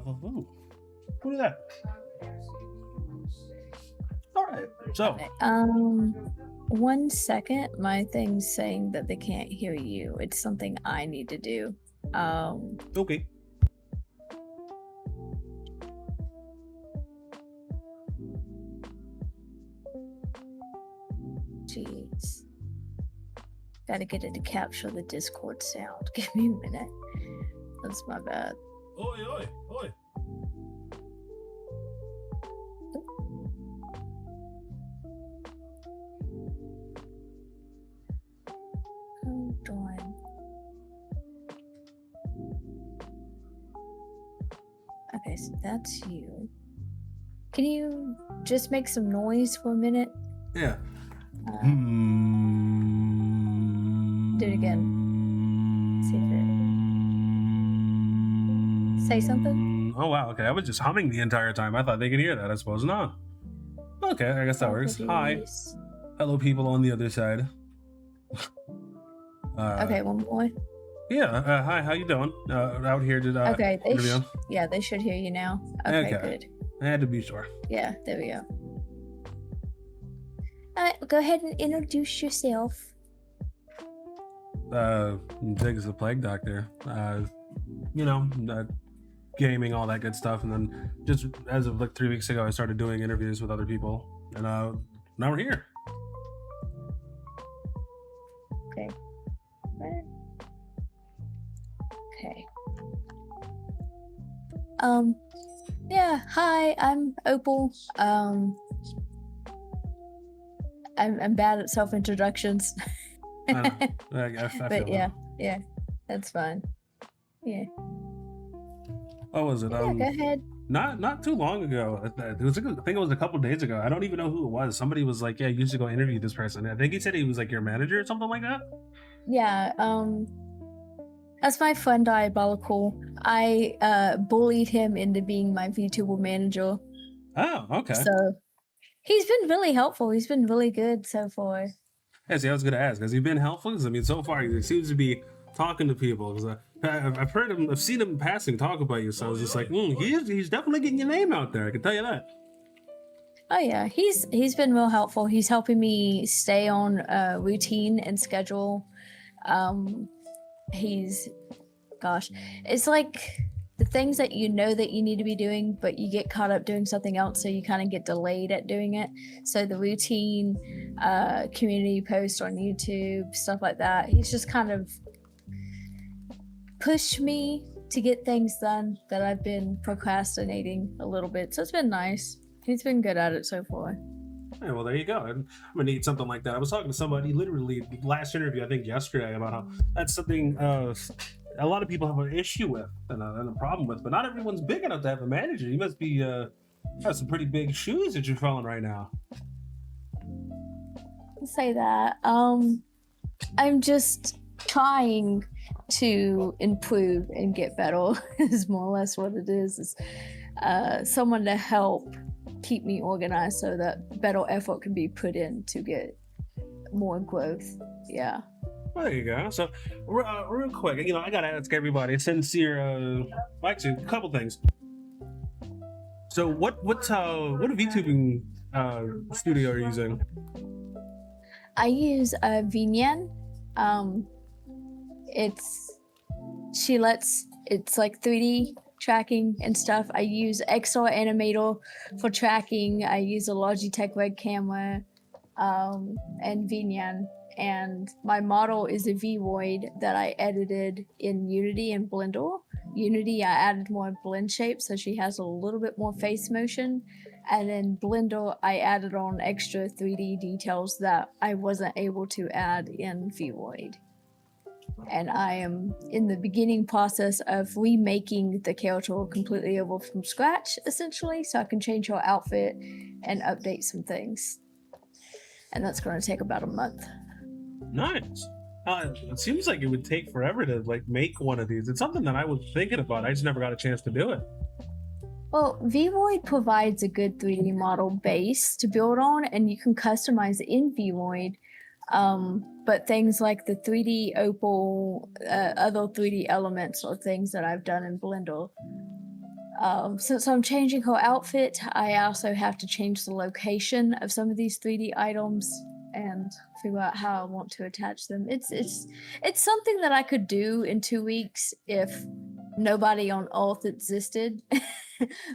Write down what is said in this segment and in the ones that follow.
Ooh. Who did that? All right. So. Okay. 1 second. My thing's saying that they can't hear you. It's something I need to do. Okay. Jeez. Gotta get it to capture the Discord sound. Give me a minute. That's my bad. Oi, oi, oi. Hold on. Okay, so that's you. Can you just make some noise for a minute? Yeah. Do it again. See if it... Say something? Oh, wow. Okay. I was just humming the entire time. I thought they could hear that. I suppose not. Okay. I guess that works. Hi. Hello, people on the other side. Okay, one more. Yeah. Hi. How you doing? Out here to okay. They should hear you now. Okay, good. I had to be sure. Yeah. There we go. Go ahead and introduce yourself. Jigs the Plague Doctor. Gaming, all that good stuff, and then just as of like 3 weeks ago, I started doing interviews with other people, and now we're here. Okay. Okay. Yeah. Hi, I'm Opal. I'm bad at self-introductions. But yeah, that's fine. Yeah. What was it? Yeah, go ahead. Not too long ago. I think it was a couple days ago. I don't even know who it was. Somebody was like, "Yeah, you used to go interview this person." I think he said he was like your manager or something like that. Yeah. That's my friend Diabolical. I bullied him into being my VTuber manager. Oh, okay. So he's been really helpful. He's been really good so far. Yeah, see, I was going to ask, has he been helpful? Because, I mean, so far, he seems to be talking to people. Because I've heard him, I've seen him in passing talk about you. So I was just like, he's definitely getting your name out there. I can tell you that. Oh, yeah. He's been real helpful. He's helping me stay on routine and schedule. It's like the things that you know that you need to be doing, but you get caught up doing something else, so you kind of get delayed at doing it. So the routine, community post on YouTube, stuff like that, he's just kind of pushed me to get things done that I've been procrastinating a little bit. So it's been nice. He's been good at it so far. Yeah, well, there you go. I'm gonna need something like that. I was talking to somebody literally last interview, I think yesterday, about how that's something a lot of people have an issue with and a problem with, but not everyone's big enough to have a manager. You must be have some pretty big shoes that you're filling right now. I'll say that. I'm just trying to improve and get better is more or less what it is someone to help keep me organized so that better effort can be put in to get more growth. Yeah. There you go. So, real quick, I gotta ask everybody, since you're, actually, a couple things. So, what VTubing studio are you using? I use Vinyan. It's like 3D tracking and stuff. I use XR Animator for tracking. I use a Logitech Red camera, and Vinyan. And my model is a Void that I edited in Unity and Blender. Unity, I added more blend shape, so she has a little bit more face motion. And then Blender, I added on extra 3D details that I wasn't able to add in Void. And I am in the beginning process of remaking the character completely over from scratch, essentially, so I can change her outfit and update some things. And that's going to take about a month. Nice. It seems like it would take forever to make one of these. It's something that I was thinking about. I just never got a chance to do it. Well, Void provides a good 3D model base to build on, and you can customize it in Void. But things like the 3D Opal, other 3D elements or things that I've done in Blender, Since I'm changing her outfit, I also have to change the location of some of these 3D items and figure out how I want to attach them. It's something that I could do in 2 weeks if nobody on Earth existed.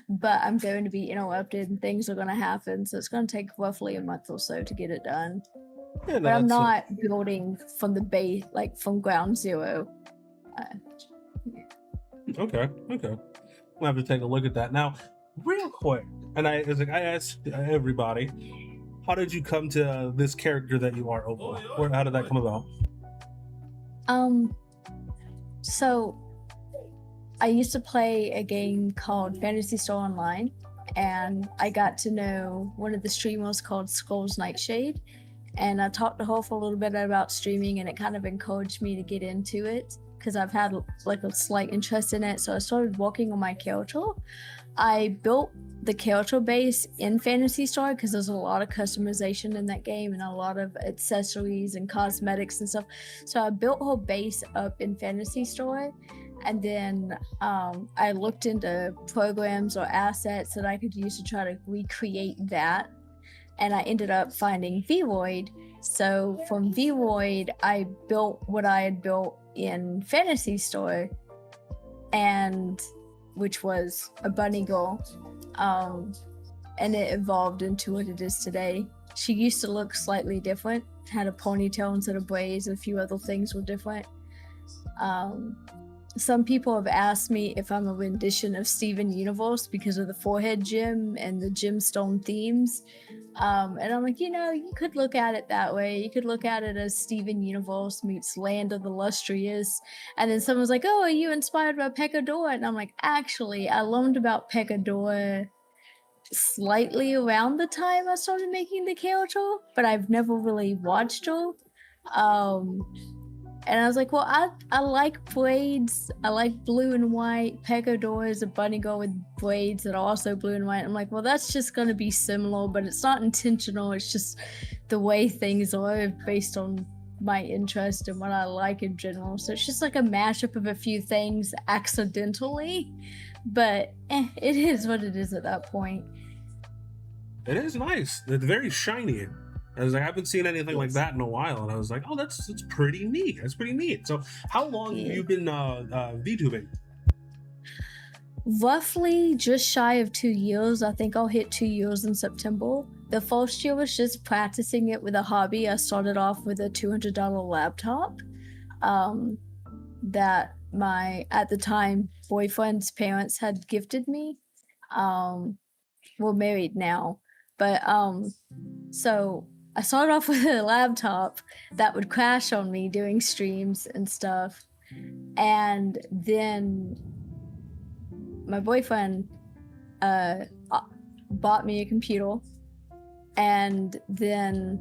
But I'm going to be interrupted and things are going to happen, so it's going to take roughly a month or so to get it done. Yeah, But no, I'm that's not building from the base, like from ground zero. Uh, okay. Okay. We'll have to take a look at that now, real quick. And I was like, I asked everybody, how did you come to this character that you are, Opal? How did that come about? um, so I used to play a game called Fantasy Star Online, and I got to know one of the streamers called Skulls Nightshade, and I talked to her for a little bit about streaming, and it kind of encouraged me to get into it because I've had like a slight interest in it. So I started working on my character. I built the character base in Fantasy Star because there's a lot of customization in that game and a lot of accessories and cosmetics and stuff. So I built her base up in Fantasy Star, and then I looked into programs or assets that I could use to try to recreate that, and I ended up finding Vroid. So from Vroid, I built what I had built in Fantasy Store, and which was a bunny girl, and it evolved into what it is today. She used to look slightly different, had a ponytail instead of braids, and a few other things were different. Some people have asked me if I'm a rendition of Steven Universe because of the forehead gem and the gemstone themes. And I'm like, you could look at it that way. You could look at it as Steven Universe meets Land of the Lustrious. And then someone's like, oh, are you inspired by Pecador? And I'm like, actually, I learned about Pecador slightly around the time I started making the character, but I've never really watched her. And I was like, well, I like braids. I like blue and white. Pecador is a bunny girl with braids that are also blue and white. I'm like, well, that's just going to be similar, but it's not intentional. It's just the way things are based on my interest and what I like in general. So it's just like a mashup of a few things accidentally, but it is what it is at that point. It is nice. It's very shiny. I was like, I haven't seen anything like that in a while, and I was like, oh, that's pretty neat. That's pretty neat. So, how long have you been VTubing? Roughly just shy of 2 years. I think I'll hit 2 years in September. The first year was just practicing it with a hobby. I started off with a $200 laptop that my, at the time, boyfriend's parents had gifted me. We're married now, but so I started off with a laptop that would crash on me doing streams and stuff. And then my boyfriend bought me a computer. And then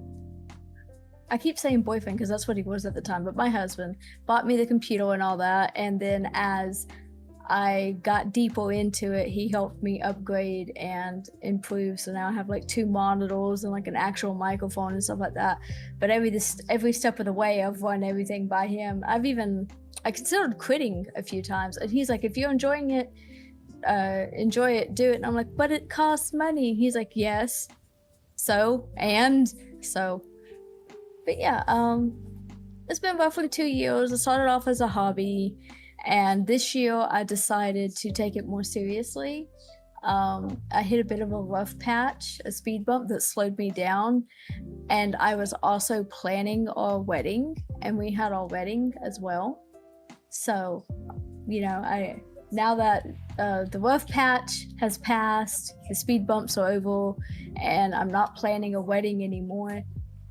I keep saying boyfriend because that's what he was at the time, but my husband bought me the computer and all that. And then as I got deeper into it, he helped me upgrade and improve. So now I have like 2 monitors and like an actual microphone and stuff like that. But every step of the way, I've run everything by him. I considered quitting a few times, and he's like, if you're enjoying it, enjoy it, do it. And I'm like, but it costs money. He's like, yes. But yeah, it's been roughly 2 years. I started off as a hobby. And this year, I decided to take it more seriously. I hit a bit of a rough patch, a speed bump that slowed me down. And I was also planning our wedding, and we had our wedding as well. So, now that the rough patch has passed, the speed bumps are over, and I'm not planning a wedding anymore,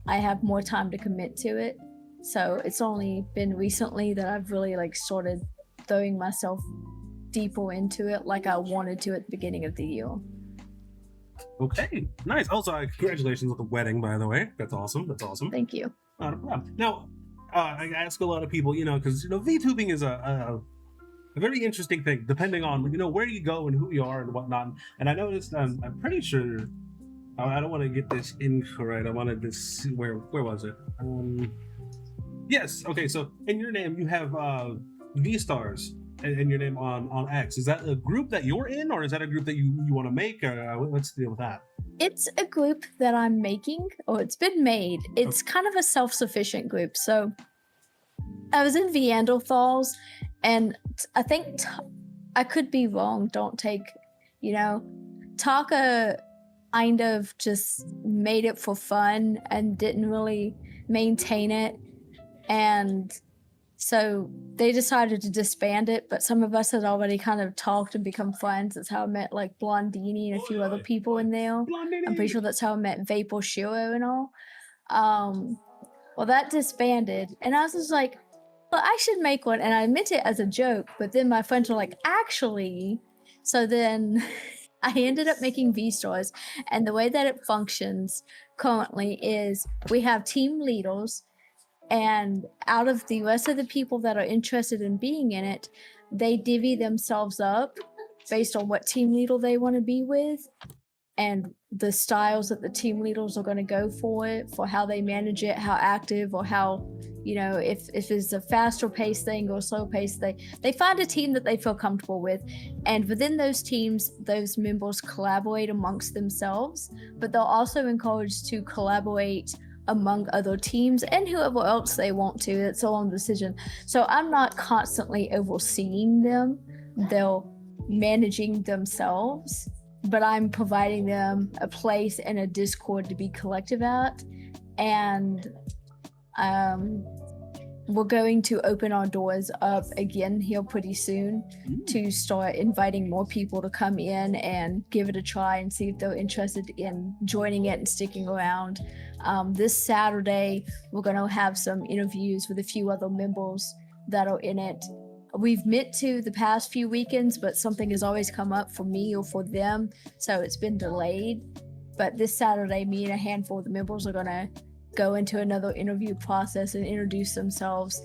I have more time to commit to it. So it's only been recently that I've really started throwing myself deeper into it like I wanted to at the beginning of the year. Okay, nice. Also, congratulations on the wedding, by the way. That's awesome. Thank you. Not a problem. Now, I ask a lot of people, because VTubing is a very interesting thing, depending on where you go and who you are and whatnot. And I noticed, I'm pretty sure, I don't want to get this incorrect. I wanted to see where was it? Yes. Okay. So in your name, you have V stars. and your name on X. Is that a group that you're in, or is that a group that you want to make? Or what's the deal with that? It's a group that I'm making, or it's been made. It's kind of a self-sufficient group. So I was in Neanderthals, and I think I could be wrong. Don't take, Taka kind of just made it for fun and didn't really maintain it. And so they decided to disband it, but some of us had already kind of talked and become friends. That's how I met like Blondini and a few other people in there. I'm pretty sure that's how I met Vapor Shiro and all. Well, that disbanded, and I was just like, well, I should make one. And I meant it as a joke, but then my friends were like, actually. So then I ended up making V-Stars. And the way that it functions currently is we have team leaders, and out of the rest of the people that are interested in being in it, they divvy themselves up based on what team leader they want to be with and the styles that the team leaders are going to go for it, for how they manage it, how active, or how, if it's a faster paced thing or slow paced thing. They find a team that they feel comfortable with. And within those teams, those members collaborate amongst themselves, but they're also encouraged to collaborate among other teams and whoever else they want to. It's all on decision. So I'm not constantly overseeing them. They're managing themselves, but I'm providing them a place and a Discord to be collective at. And we're going to open our doors up again here pretty soon to start inviting more people to come in and give it a try and see if they're interested in joining it and sticking around. This Saturday, we're going to have some interviews with a few other members that are in it. We've met to the past few weekends, but something has always come up for me or for them, so it's been delayed. But this Saturday, me and a handful of the members are going to go into another interview process and introduce themselves,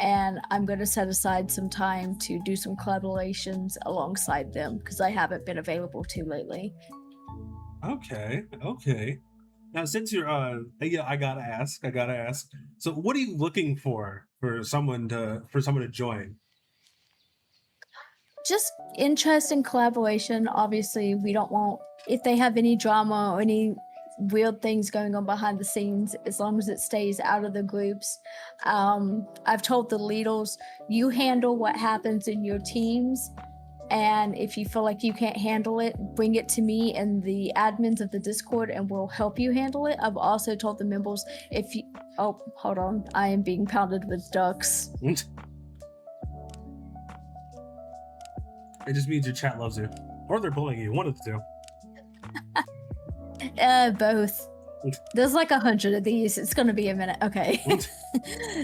and I'm going to set aside some time to do some collaborations alongside them because I haven't been available to lately. Okay. Now, since you're I gotta ask. So, what are you looking for someone to join? Just interest and collaboration. Obviously, we don't want, if they have any drama or any weird things going on behind the scenes, as long as it stays out of the groups. I've told the leaders, you handle what happens in your teams, and if you feel like you can't handle it, bring it to me and the admins of the Discord, and we'll help you handle it. I've also told the members, oh, hold on, I am being pounded with ducks. It just means your chat loves you, or they're bullying you. One of the two. Both. There's like 100 of these. It's going to be a minute. Okay.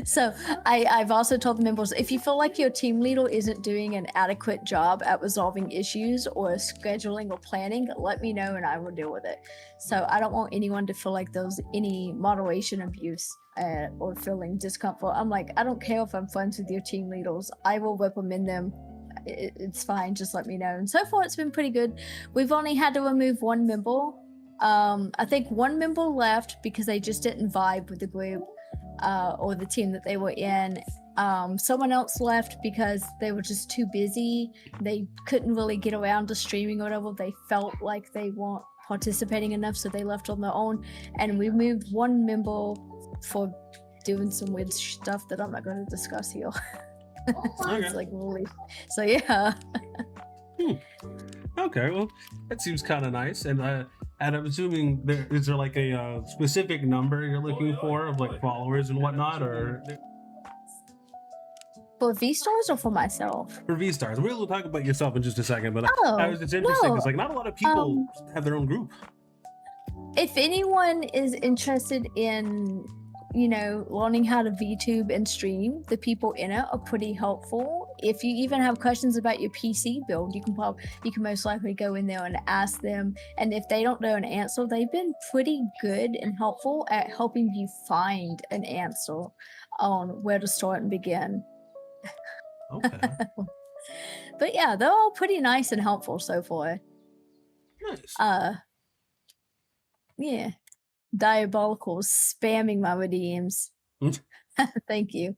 So I've also told the members, if you feel like your team leader isn't doing an adequate job at resolving issues or scheduling or planning, let me know and I will deal with it. So I don't want anyone to feel like there's any moderation abuse or feeling discomfort. I'm like, I don't care if I'm friends with your team leaders. I will reprimand them. It's fine. Just let me know. And so far, it's been pretty good. We've only had to remove one member. I think one member left because they just didn't vibe with the group or the team that they were in. Someone else left because they were just too busy. They couldn't really get around to streaming or whatever. They felt like they weren't participating enough, so they left on their own. And we moved one member for doing some weird stuff that I'm not going to discuss here. It's like really, so yeah. Okay, well, that seems kind of nice. And I'm assuming is there like a specific number you're looking for of like followers and whatnot, or for V-Stars or for myself? For V-Stars. We'll talk about yourself in just a second, but it's interesting because like not a lot of people have their own group. If anyone is interested in, learning how to VTube and stream, the people in it are pretty helpful. If you even have questions about your PC build, you can most likely go in there and ask them. And if they don't know an answer, they've been pretty good and helpful at helping you find an answer on where to start and begin. Okay. But yeah, they're all pretty nice and helpful so far. Nice. Yeah. Diabolical spamming my redeems. Thank you.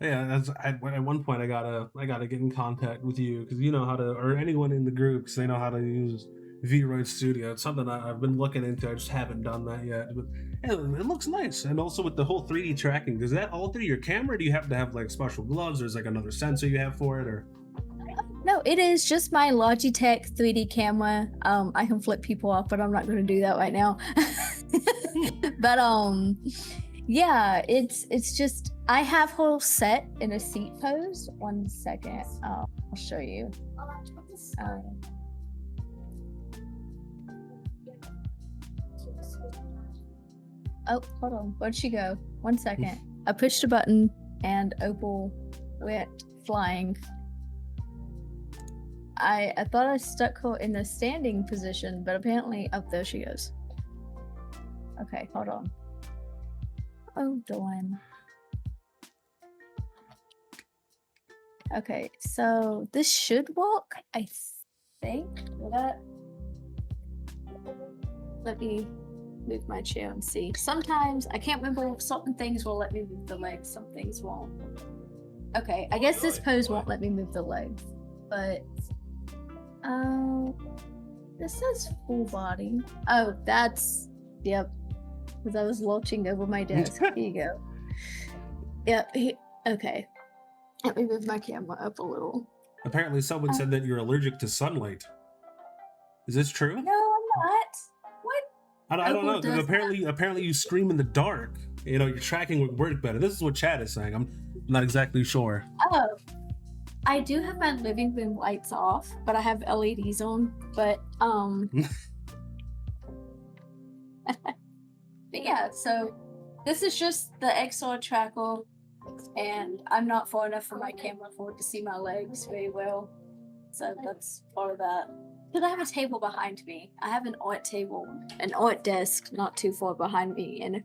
Yeah, at one point I gotta get in contact with you because you know how to, or anyone in the group, because they know how to use VRoid Studio. It's something I've been looking into. I just haven't done that yet. But yeah, it looks nice, and also with the whole 3D tracking, does that alter your camera? Do you have to have like special gloves, or is like another sensor you have for it, or? No, it is just my Logitech 3D camera. I can flip people off, but I'm not going to do that right now. But yeah, it's just I have her set in a seat pose. 1 second, I'll show you. Um, oh, hold on, where'd she go? 1 second. I pushed a button and Opal went flying. I thought I stuck her in the standing position, but apparently, oh, there she goes. Okay, hold on. Oh, darn. Okay, so this should work, I think. Let me move my chair and see. Sometimes, I can't remember, certain things will let me move the legs, some things won't. Okay, I guess this pose won't let me move the legs, but this says full body. Oh, that's, yep, because I was lurching over my desk. Here you go. Yep, okay. Let me move my camera up a little. Apparently, someone said that you're allergic to sunlight. Is this true? No, I'm not. What? I don't know. Opal does Apparently, you scream in the dark. You know, your tracking would work better. This is what Chad is saying. I'm not exactly sure. Oh, I do have my living room lights off, but I have LEDs on. But but yeah. So this is just the XR tracker, and I'm not far enough from my camera for it to see my legs very well. So that's part of that. Because I have a table behind me. I have an art table, an art desk not too far behind me, and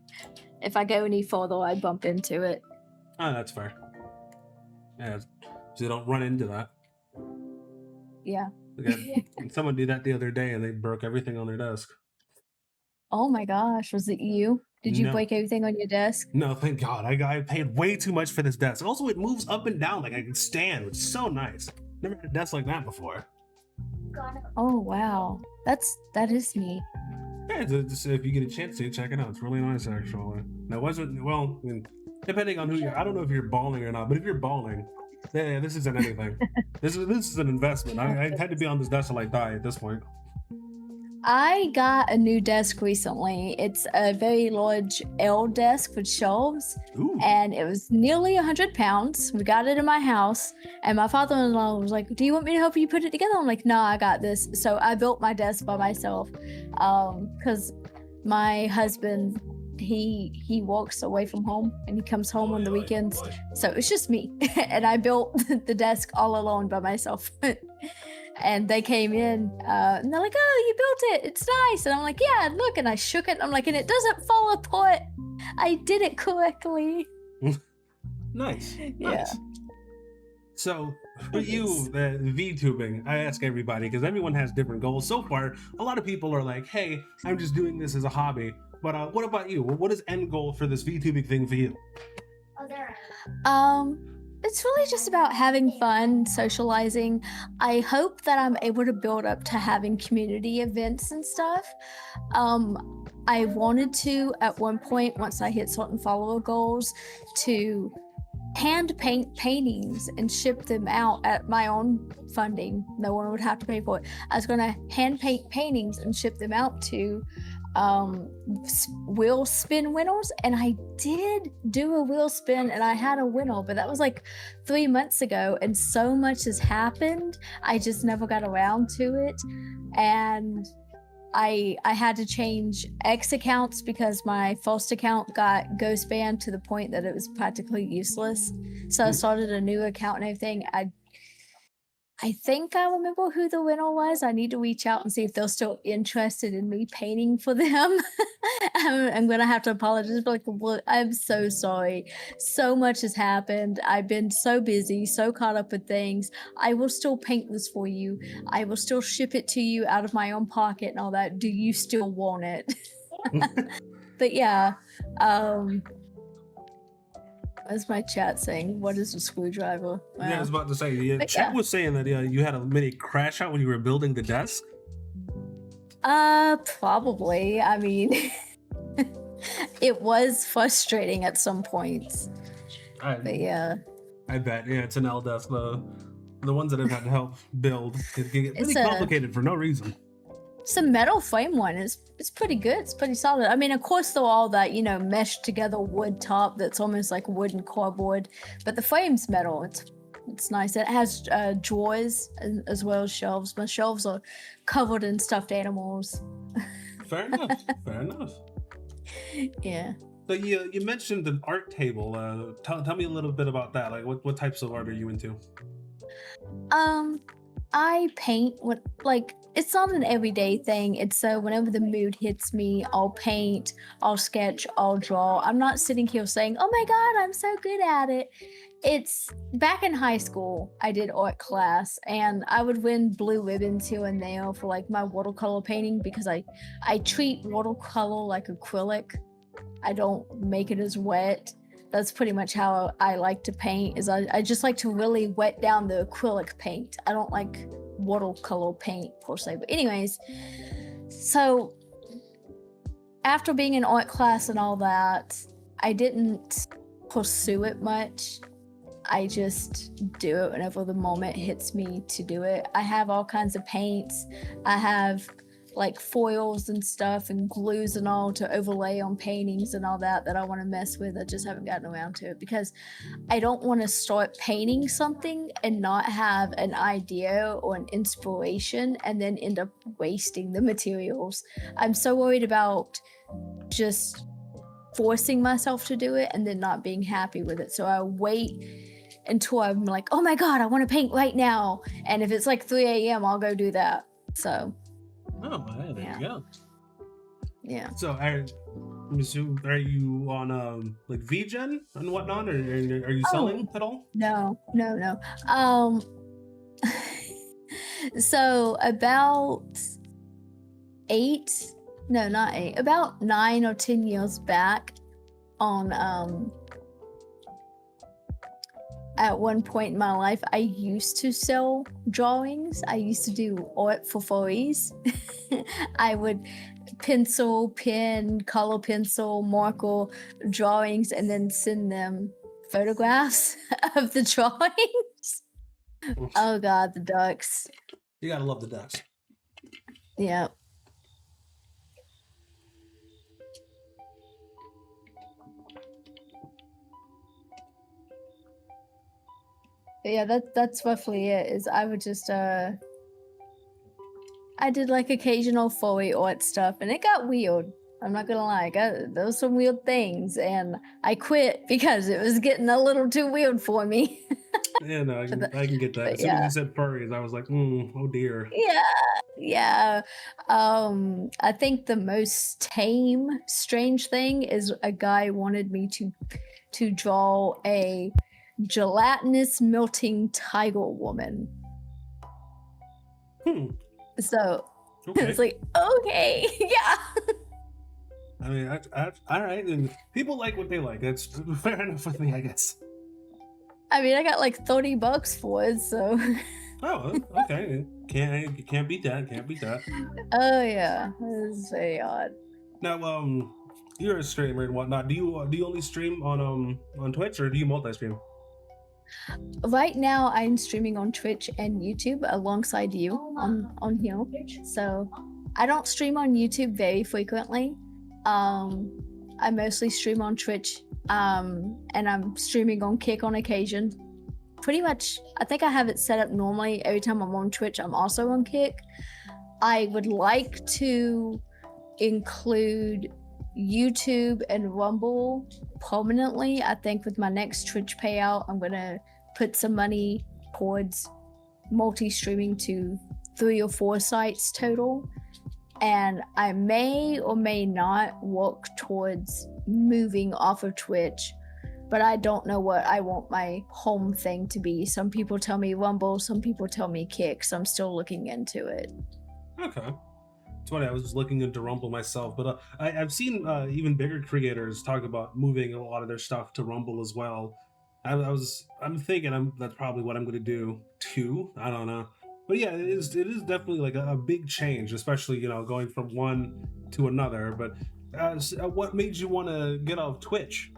if I go any further, I bump into it. Oh, that's fair. Yeah, so you don't run into that. Yeah. Someone did that the other day, and they broke everything on their desk. Oh my gosh, was it you? Did you No. break everything on your desk? No, thank God. I paid way too much for this desk. Also, it moves up and down like I can stand, which is so nice. Never had a desk like that before. Oh wow, that is neat. Yeah, just if you get a chance to check it out, it's really nice actually. Now, wasn't well, I mean, depending on who you're, I don't know if you're balling or not, but if you're balling, yeah, this isn't anything. this is an investment. I had to be on this desk till I die at this point. I got a new desk recently. It's a very large L desk with shelves. Ooh. And it was nearly 100 pounds. We got it in my house, and my father-in-law was like, do you want me to help you put it together? I'm like, no, I got this. So I built my desk by myself, because my husband, he works away from home and he comes home on the weekends, so it's just me. And I built the desk all alone by myself. And they came in, and they're like, oh, you built it, it's nice. And I'm like, yeah, look. And I shook it, I'm like, and it doesn't fall apart, I did it correctly. Nice. Yeah. Nice. So for you, the VTubing, I ask everybody because everyone has different goals. So far, a lot of people are like, hey, I'm just doing this as a hobby. But what about you? What is end goal for this VTubing thing for you? It's really just about having fun, socializing. I hope that I'm able to build up to having community events and stuff. I wanted to, at one point, once I hit certain follower goals, to hand paint paintings and ship them out at my own funding. No one would have to pay for it. I was going to hand paint paintings and ship them out to wheel spin winners, and I did do a wheel spin and I had a winner, but that was like 3 months ago, and so much has happened, I just never got around to it. And I had to change X accounts because my first account got ghost banned to the point that it was practically useless. So I started a new account and everything. I think I remember who the winner was. I need to reach out and see if they're still interested in me painting for them. I'm gonna have to apologize, but like, I'm so sorry. So much has happened. I've been so busy, so caught up with things. I will still paint this for you. I will still ship it to you out of my own pocket and all that. Do you still want it? But yeah, That's my chat saying, "What is a screwdriver?" Wow. Yeah, I was about to say. Yeah, But Chat yeah. was saying that you had a mini crash out when you were building the desk. Probably. I mean, it was frustrating at some points. But yeah, I bet. Yeah, it's an L desk. The ones that I've had to help build, it can get really It's a- complicated for no reason. it's a metal frame one. It's pretty good. It's pretty solid. I mean, of course, they're all that meshed together wood top that's almost like wooden cardboard, but the frame's metal. It's nice. It has drawers as well as shelves. My shelves are covered in stuffed animals. Fair enough. Fair enough. Yeah. So you mentioned an art table. Tell me a little bit about that. Like, what types of art are you into? I paint it's not an everyday thing. It's whenever the mood hits me, I'll paint, I'll sketch, I'll draw. I'm not sitting here saying, "Oh my god, I'm so good at it." It's back in high school, I did art class and I would win blue ribbons here and there for like my watercolor painting because I treat watercolor like acrylic. I don't make it as wet. That's pretty much how I like to paint. Is I just like to really wet down the acrylic paint. I don't like watercolor paint per se. But anyways, so after being in art class and all that, I didn't pursue it much. I just do it whenever the moment hits me to do it. I have all kinds of paints. I have like foils and stuff and glues and all to overlay on paintings and all that I want to mess with. I just haven't gotten around to it because I don't want to start painting something and not have an idea or an inspiration and then end up wasting the materials. I'm so worried about just forcing myself to do it and then not being happy with it. So I wait until I'm like, "Oh my god, I want to paint right now." And if it's like 3 a.m., I'll go do that. So Oh, well, there you go. yeah. So, are you on like VGen and whatnot, or are you selling at all? No. So about about 9 or 10 years back on at one point in my life, I used to sell drawings. I used to do art for furries. I would pencil, pen, color pencil, marker drawings, and then send them photographs of the drawings. Oh god, the ducks. You gotta love the ducks. Yeah. But yeah, that's roughly it. Is I would just I did like occasional furry art stuff, and it got weird. I'm not gonna lie, there was some weird things, and I quit because it was getting a little too weird for me. Yeah, no, I can get that. As soon as you said furries, I was like, oh dear. Yeah. I think the most tame, strange thing is a guy wanted me to draw a gelatinous melting tiger woman. So Okay. it's like, okay, yeah. I mean, all right, and people like what they like. That's fair enough with me, I guess. I mean, I got like $30 for it, so. Oh, okay. Can't beat that. Can't beat that. Oh yeah, this is very odd. Now, you're a streamer and whatnot. Do you only stream on Twitch, or do you multi-stream? Right now, I'm streaming on Twitch and YouTube alongside you on here. So I don't stream on YouTube very frequently. I mostly stream on Twitch, and I'm streaming on Kick on occasion. Pretty much, I think I have it set up normally. Every time I'm on Twitch, I'm also on Kick. I would like to include YouTube and Rumble permanently. I think with my next Twitch payout, I'm gonna put some money towards multi-streaming to 3 or 4 sites total. And I may or may not work towards moving off of Twitch, but I don't know what I want my home thing to be. Some people tell me Rumble, some people tell me Kick, so I'm still looking into it. Okay. It's funny. I was just looking into Rumble myself, but I've seen even bigger creators talk about moving a lot of their stuff to Rumble as well. I'm thinking that's probably what I'm going to do too. I don't know, but yeah, it is definitely like a big change, especially going from one to another. But what made you want to get off Twitch?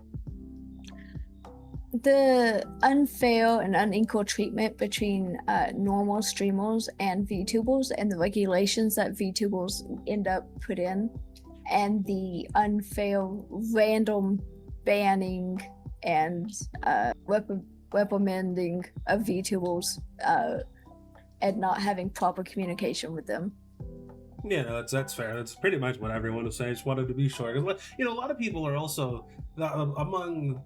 The unfair and unequal treatment between normal streamers and VTubers, and the regulations that VTubers end up put in, and the unfair random banning and reprimanding of VTubers, and not having proper communication with them. Yeah, no, that's fair. That's pretty much what everyone was saying. I just wanted to be sure. 'Cause, a lot of people are also among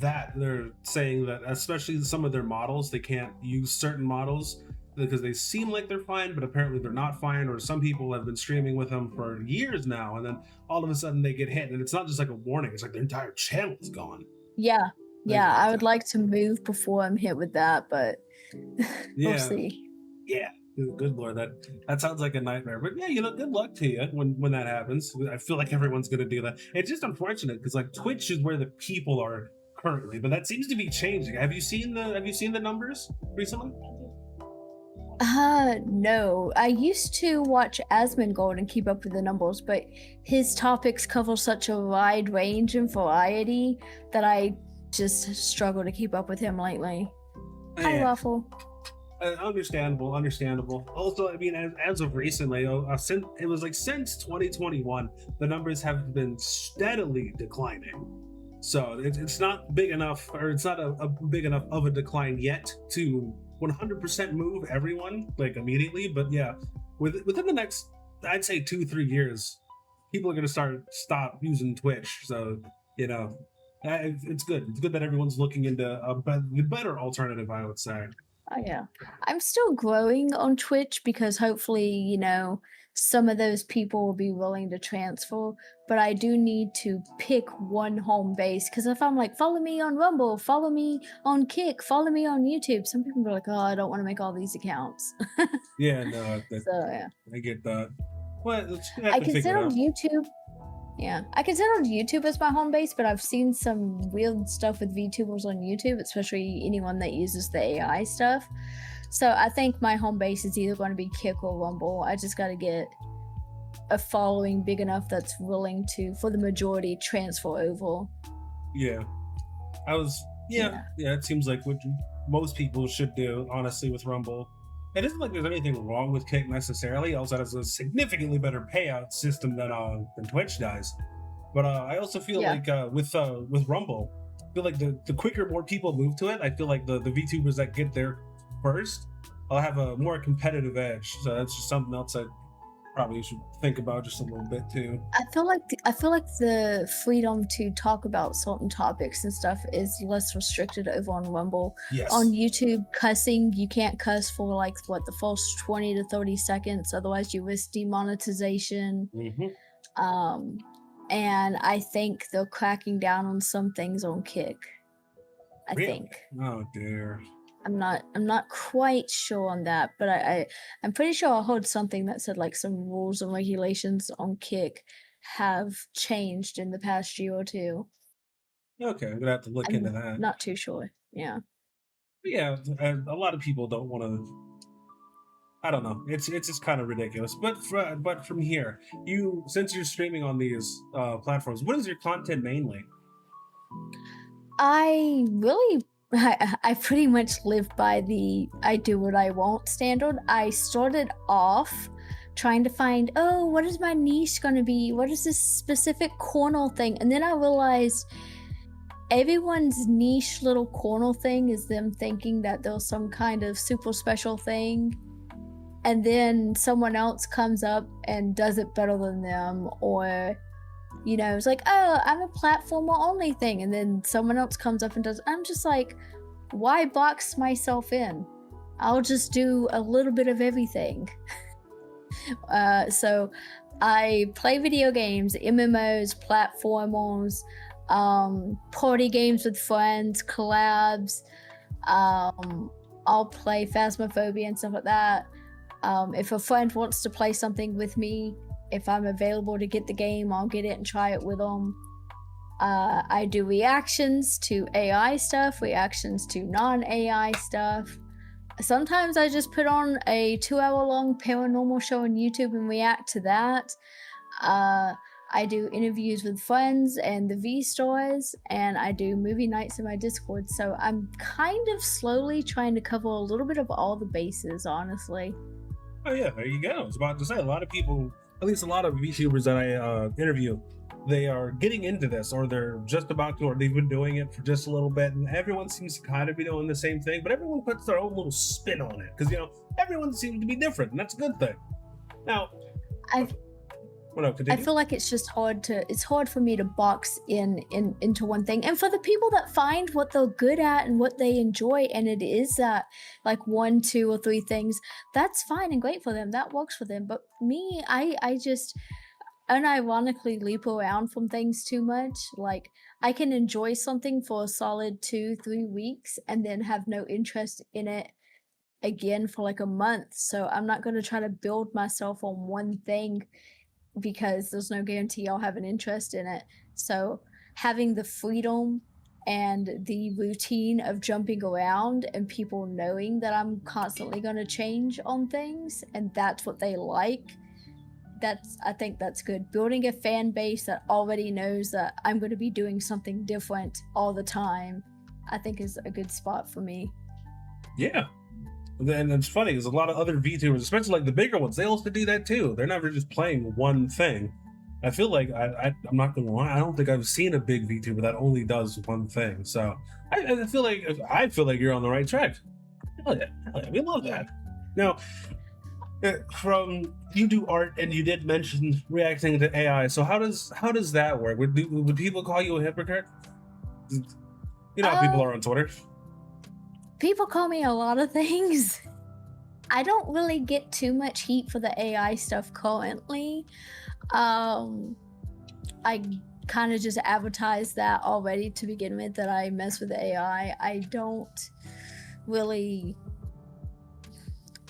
that they're saying that, especially some of their models, they can't use certain models because they seem like they're fine, but apparently they're not fine. Or some people have been streaming with them for years now, and then all of a sudden they get hit, and it's not just like a warning; it's like their entire channel is gone. Yeah, Like, yeah, I would like to move before I'm hit with that, but we'll yeah, see. yeah. Good lord, that sounds like a nightmare. But yeah, good luck to you when that happens. I feel like everyone's gonna do that. It's just unfortunate because like Twitch is where the people are currently, but that seems to be changing. Have you seen the numbers recently? No. I used to watch Asmongold and keep up with the numbers, but his topics cover such a wide range and variety that I just struggle to keep up with him lately. Hi, Yeah. Waffle. Understandable. Also, I mean, as of recently, since it was like since 2021, the numbers have been steadily declining. So it's not big enough, or it's not a big enough of a decline yet to 100% move everyone like immediately. But yeah, within the next, I'd say 2-3 years, people are gonna stop using Twitch. So it's good. It's good that everyone's looking into a better alternative, I would say. Oh yeah. I'm still growing on Twitch because hopefully, some of those people will be willing to transfer, but I do need to pick one home base because if I'm like, follow me on Rumble, follow me on Kick, follow me on YouTube, some people are like, oh, I don't want to make all these accounts. Yeah, no, So yeah. I get that. Well, you have I to figure it considered out. YouTube. Yeah, I considered YouTube as my home base, but I've seen some weird stuff with VTubers on YouTube, especially anyone that uses the AI stuff. So I think my home base is either going to be Kick or Rumble. I just got to get a following big enough that's willing to, for the majority, transfer over. Yeah, yeah. It seems like what most people should do, honestly, with Rumble. It isn't like there's anything wrong with Kick necessarily. Also, has a significantly better payout system than Twitch does. But I also feel Yeah. like with Rumble, I feel like the quicker more people move to it, I feel like the VTubers that get there first, I'll have a more competitive edge. So that's just something else I probably should think about just a little bit too. I feel like the freedom to talk about certain topics and stuff is less restricted over on Rumble. Yes. On YouTube, cussing, you can't cuss for like the first 20 to 30 seconds, otherwise you risk demonetization. Mm-hmm. And I think they're cracking down on some things on Kick. I Really? think. Oh dear. I'm not quite sure on that, but I'm pretty sure I heard something that said like some rules and regulations on Kick have changed in the past year or two. Okay, I'm gonna have to look into I'm that. not too sure. Yeah. But yeah, a lot of people don't want to. I don't know. It's just kind of ridiculous. But from here, since you're streaming on these platforms, what is your content mainly? I really I pretty much live by the I do what I want standard. I started off trying to find, oh, what is my niche going to be? What is this specific corner thing? And then I realized everyone's niche little corner thing is them thinking that there's some kind of super special thing. And then someone else comes up and does it better than them, or it's like, oh, I'm a platformer only thing, and then someone else comes up and does. I'm just like, why box myself in? I'll just do a little bit of everything. So I play video games, MMOs, platformers, party games with friends, collabs. I'll play Phasmophobia and stuff like that. If a friend wants to play something with me, if I'm available to get the game, I'll get it and try it with them. I do reactions to AI stuff, reactions to non-AI stuff. Sometimes I just put on a 2-hour-long paranormal show on YouTube and react to that. I do interviews with friends and the V stores, and I do movie nights in my Discord. So I'm kind of slowly trying to cover a little bit of all the bases, honestly. Oh yeah, there you go. I was about to say a lot of people, at least a lot of VTubers that I interview, they are getting into this, or they're just about to, or they've been doing it for just a little bit, and everyone seems to kind of be doing the same thing, but everyone puts their own little spin on it because everyone seems to be different, and that's a good thing. Now, I feel like it's just it's hard for me to box into one thing. And for the people that find what they're good at and what they enjoy, and it is that like 1, 2, or 3 things, that's fine and great for them. That works for them. But me, I just unironically leap around from things too much. Like I can enjoy something for a solid 2, 3 weeks and then have no interest in it again for like a month. So I'm not going to try to build myself on one thing because there's no guarantee I'll have an interest in it. So having the freedom and the routine of jumping around and people knowing that I'm constantly going to change on things and that's what they like, I think that's good. Building a fan base that already knows that I'm going to be doing something different all the time, I think is a good spot for me. Yeah. And it's funny because a lot of other VTubers, especially like the bigger ones, they also do that too. They're never just playing one thing. I feel like I'm not gonna lie, I don't think I've seen a big VTuber that only does one thing. So I feel like you're on the right track. Hell yeah, we love that. Now, from you do art and you did mention reacting to AI. So how does that work? Would people call you a hypocrite? You know how people are on Twitter. People call me a lot of things. I don't really get too much heat for the AI stuff currently. I kind of just advertised that already to begin with, that I mess with the AI. I don't really,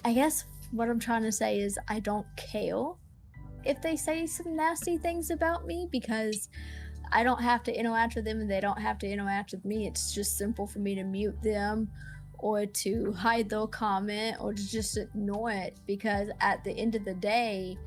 I guess what I'm trying to say is I don't care if they say some nasty things about me because I don't have to interact with them and they don't have to interact with me. It's just simple for me to mute them or to hide their comment or to just ignore it, because at the end of the day,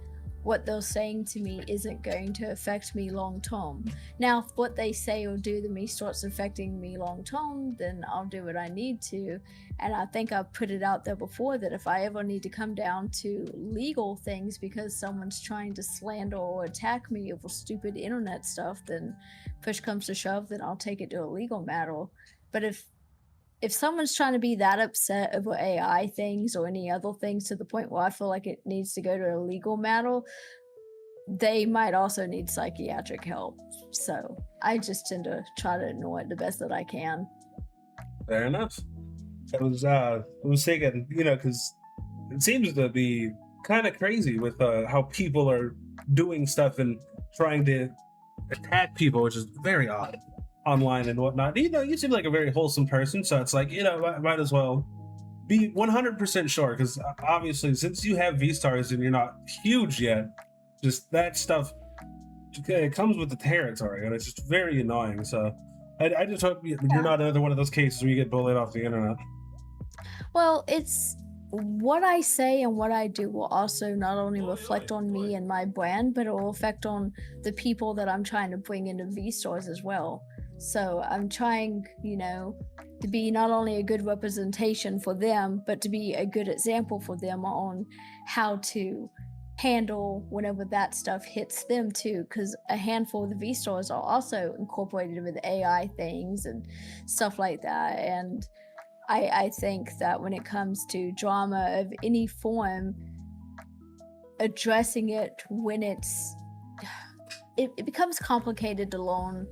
what they're saying to me isn't going to affect me long term. Now, if what they say or do to me starts affecting me long term, then I'll do what I need to. And I think I've put it out there before that if I ever need to come down to legal things because someone's trying to slander or attack me over stupid internet stuff, then push comes to shove, then I'll take it to a legal matter. But if someone's trying to be that upset over AI things or any other things to the point where I feel like it needs to go to a legal matter, they might also need psychiatric help. So I just tend to try to ignore it the best that I can. Fair enough. I was thinking, because it seems to be kind of crazy with how people are doing stuff and trying to attack people, which is very odd online and whatnot. You seem like a very wholesome person, so it's like, might as well be 100% sure, because obviously since you have V-stars and you're not huge yet, just that stuff, it comes with the territory and it's just very annoying. So I just hope you're not another one of those cases where you get bullied off the internet. Well, it's what I say and what I do will also not only reflect on me and my brand, but it will affect on the people that I'm trying to bring into V-stars as well. So I'm trying, to be not only a good representation for them, but to be a good example for them on how to handle whenever that stuff hits them too, because a handful of the V-stars are also incorporated with AI things and stuff like that. And I think that when it comes to drama of any form, addressing it when it becomes complicated to learn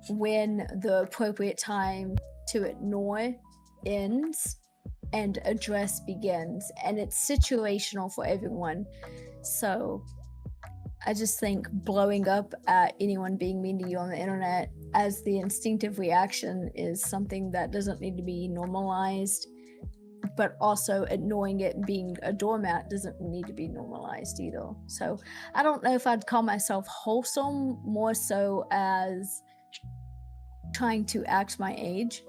when the appropriate time to ignore ends and address begins, and it's situational for everyone. So I just think blowing up at anyone being mean to you on the internet as the instinctive reaction is something that doesn't need to be normalized. but also ignoring it and being a doormat doesn't need to be normalized either. So I don't know if I'd call myself wholesome, more so as trying to act my age.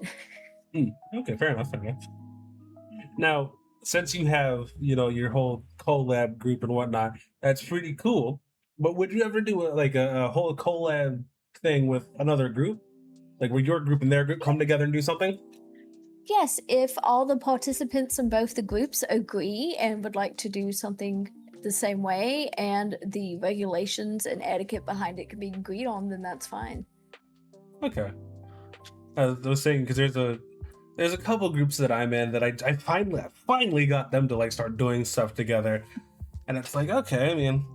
Okay, fair enough. Fair enough. Now, since you have, your whole collab group and whatnot, that's pretty cool. But would you ever do a whole collab thing with another group, like where your group and their group come together and do something? Yes, if all the participants in both the groups agree and would like to do something the same way, and the regulations and etiquette behind it can be agreed on, then that's fine. Okay. I was saying because there's a couple groups that I'm in that I finally got them to like start doing stuff together, and it's like, okay, I mean,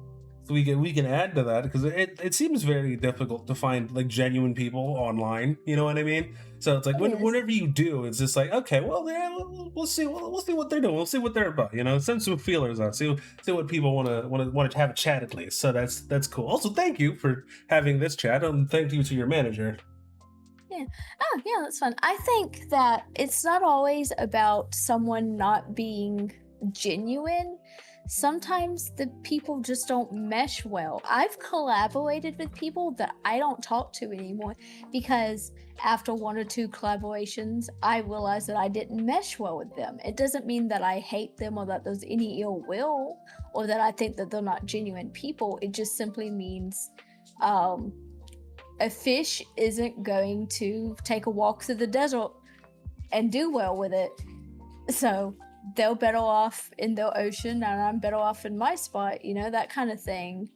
so we can add to that because it seems very difficult to find like genuine people online. You know what I mean? So it's like Yes. whenever you do, it's just like, okay, well, yeah, we'll see what they're doing. We'll see what they're about. Send some feelers out. See what people want to have a chat at least. So that's cool. Also, thank you for having this chat, and thank you to your manager. Yeah. Oh, yeah, that's fun. I think that it's not always about someone not being genuine. Sometimes the people just don't mesh well. I've collaborated with people that I don't talk to anymore because after one or two collaborations, I realized that I didn't mesh well with them. It doesn't mean that I hate them or that there's any ill will or that I think that they're not genuine people. It just simply means a fish isn't going to take a walk through the desert and do well with it. So they're better off in their ocean and I'm better off in my spot, that kind of thing.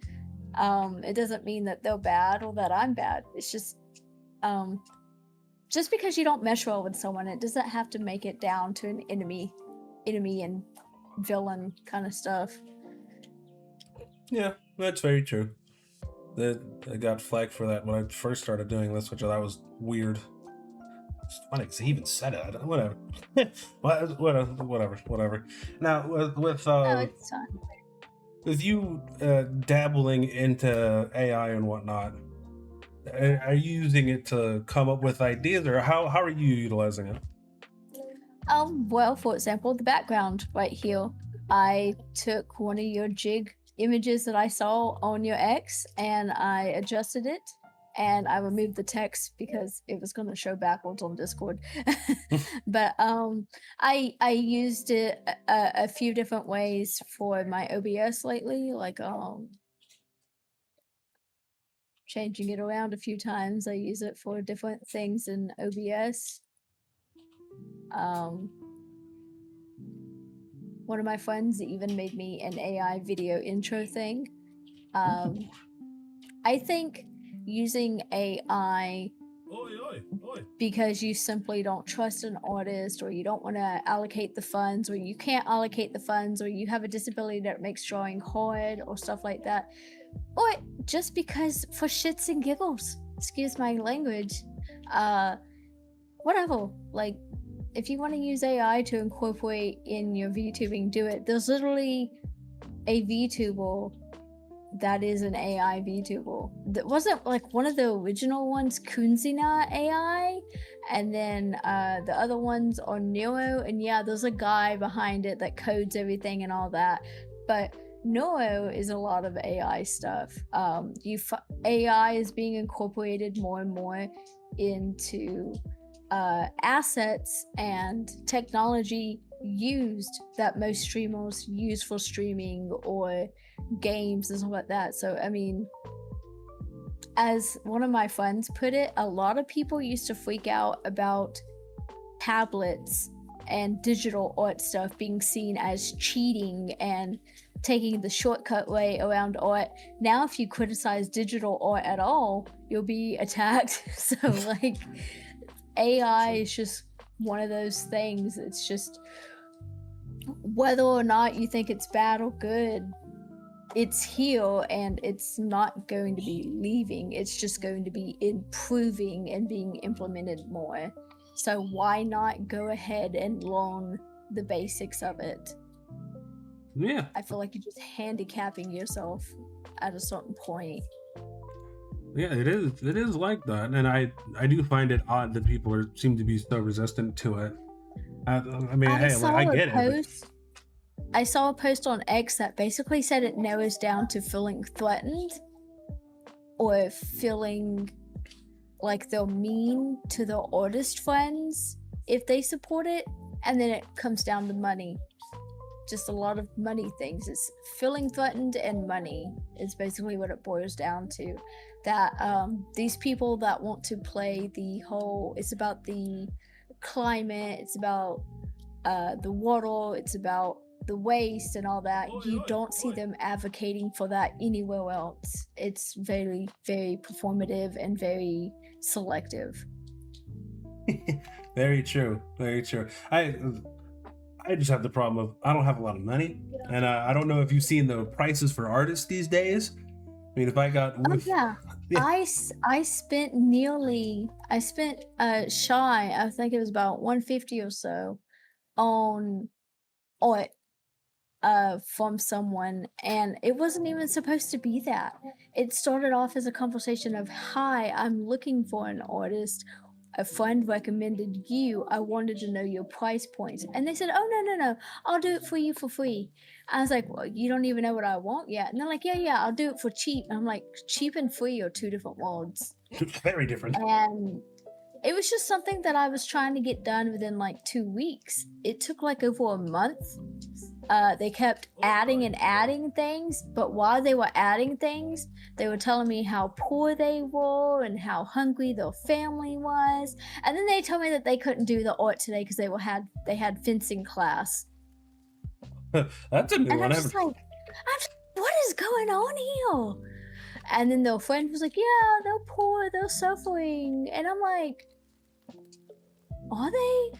It doesn't mean that they're bad or that I'm bad. It's just because you don't mesh well with someone, it doesn't have to make it down to an enemy and villain kind of stuff. Yeah, that's very true. I got flagged for that when I first started doing this, which I thought was weird. It's funny because he even said it. Whatever. Whatever. Now, with It's fine. with you dabbling into AI and whatnot, are you using it to come up with ideas, or how are you utilizing it? Well, for example, the background right here. I took one of your jig images that I saw on your X and I adjusted it and I removed the text because it was going to show backwards on Discord. But I used it a few different ways for my OBS lately, like changing it around a few times. I use it for different things in OBS. One of my friends even made me an AI video intro thing. I think using AI because you simply don't trust an artist, or you don't want to allocate the funds, or you can't allocate the funds, or you have a disability that makes drawing hard, or stuff like that, or just because for shits and giggles, excuse my language, whatever, like, if you want to use AI to incorporate in your VTubing, do it. There's literally a VTuber that is an AI VTuber. That wasn't like one of the original ones, Kunzina AI, and then the other ones are Neuro, and yeah, there's a guy behind it that codes everything and all that. But Neuro is a lot of AI stuff. AI is being incorporated more and more into assets and technology used that most streamers use for streaming or games and stuff like that. So I mean, as one of my friends put it, a lot of people used to freak out about tablets and digital art stuff being seen as cheating and taking the shortcut way around art. Now if you criticize digital art at all, you'll be attacked. So like, AI is just one of those things. It's just whether or not you think it's bad or good, it's here and it's not going to be leaving. It's just going to be improving and being implemented more. So why not go ahead and learn the basics of it? Yeah. I feel like you're just handicapping yourself at a certain point. Yeah, it is like that, and I do find it odd that people seem to be so resistant to it. I mean, I hey, like, saw I a get it. But post. I saw a post on X that basically said it narrows down to feeling threatened or feeling like they're mean to their artist friends if they support it, and then it comes down to money. Just a lot of money things. It's feeling threatened and money is basically what it boils down to. That these people that want to play the whole, it's about the climate, it's about the water, it's about the waste and all that. You don't see them advocating for that anywhere else. It's very, very performative and very selective. very true, very true. I just have the problem of I don't have a lot of money, and I don't know if you've seen the prices for artists these days. I mean, if I got Oh yeah. Yeah. I spent shy, I think it was about 150 or so on art from someone, and it wasn't even supposed to be that. It started off as a conversation of, hi, I'm looking for an artist, a friend recommended you, I wanted to know your price points. And they said, oh no, I'll do it for you for free. I was like, well, you don't even know what I want yet. And they're like, yeah, I'll do it for cheap. And I'm like, cheap and free are two different worlds. very different. And it was just something that I was trying to get done within like 2 weeks. It took like over a month. They kept adding and adding things, but while they were adding things, they were telling me how poor they were and how hungry their family was. And then they told me that they couldn't do the art today because they had fencing class. That's a new And one. I'm just like, what is going on here? And then their friend was like, yeah, they're poor, they're suffering. And I'm like, are they?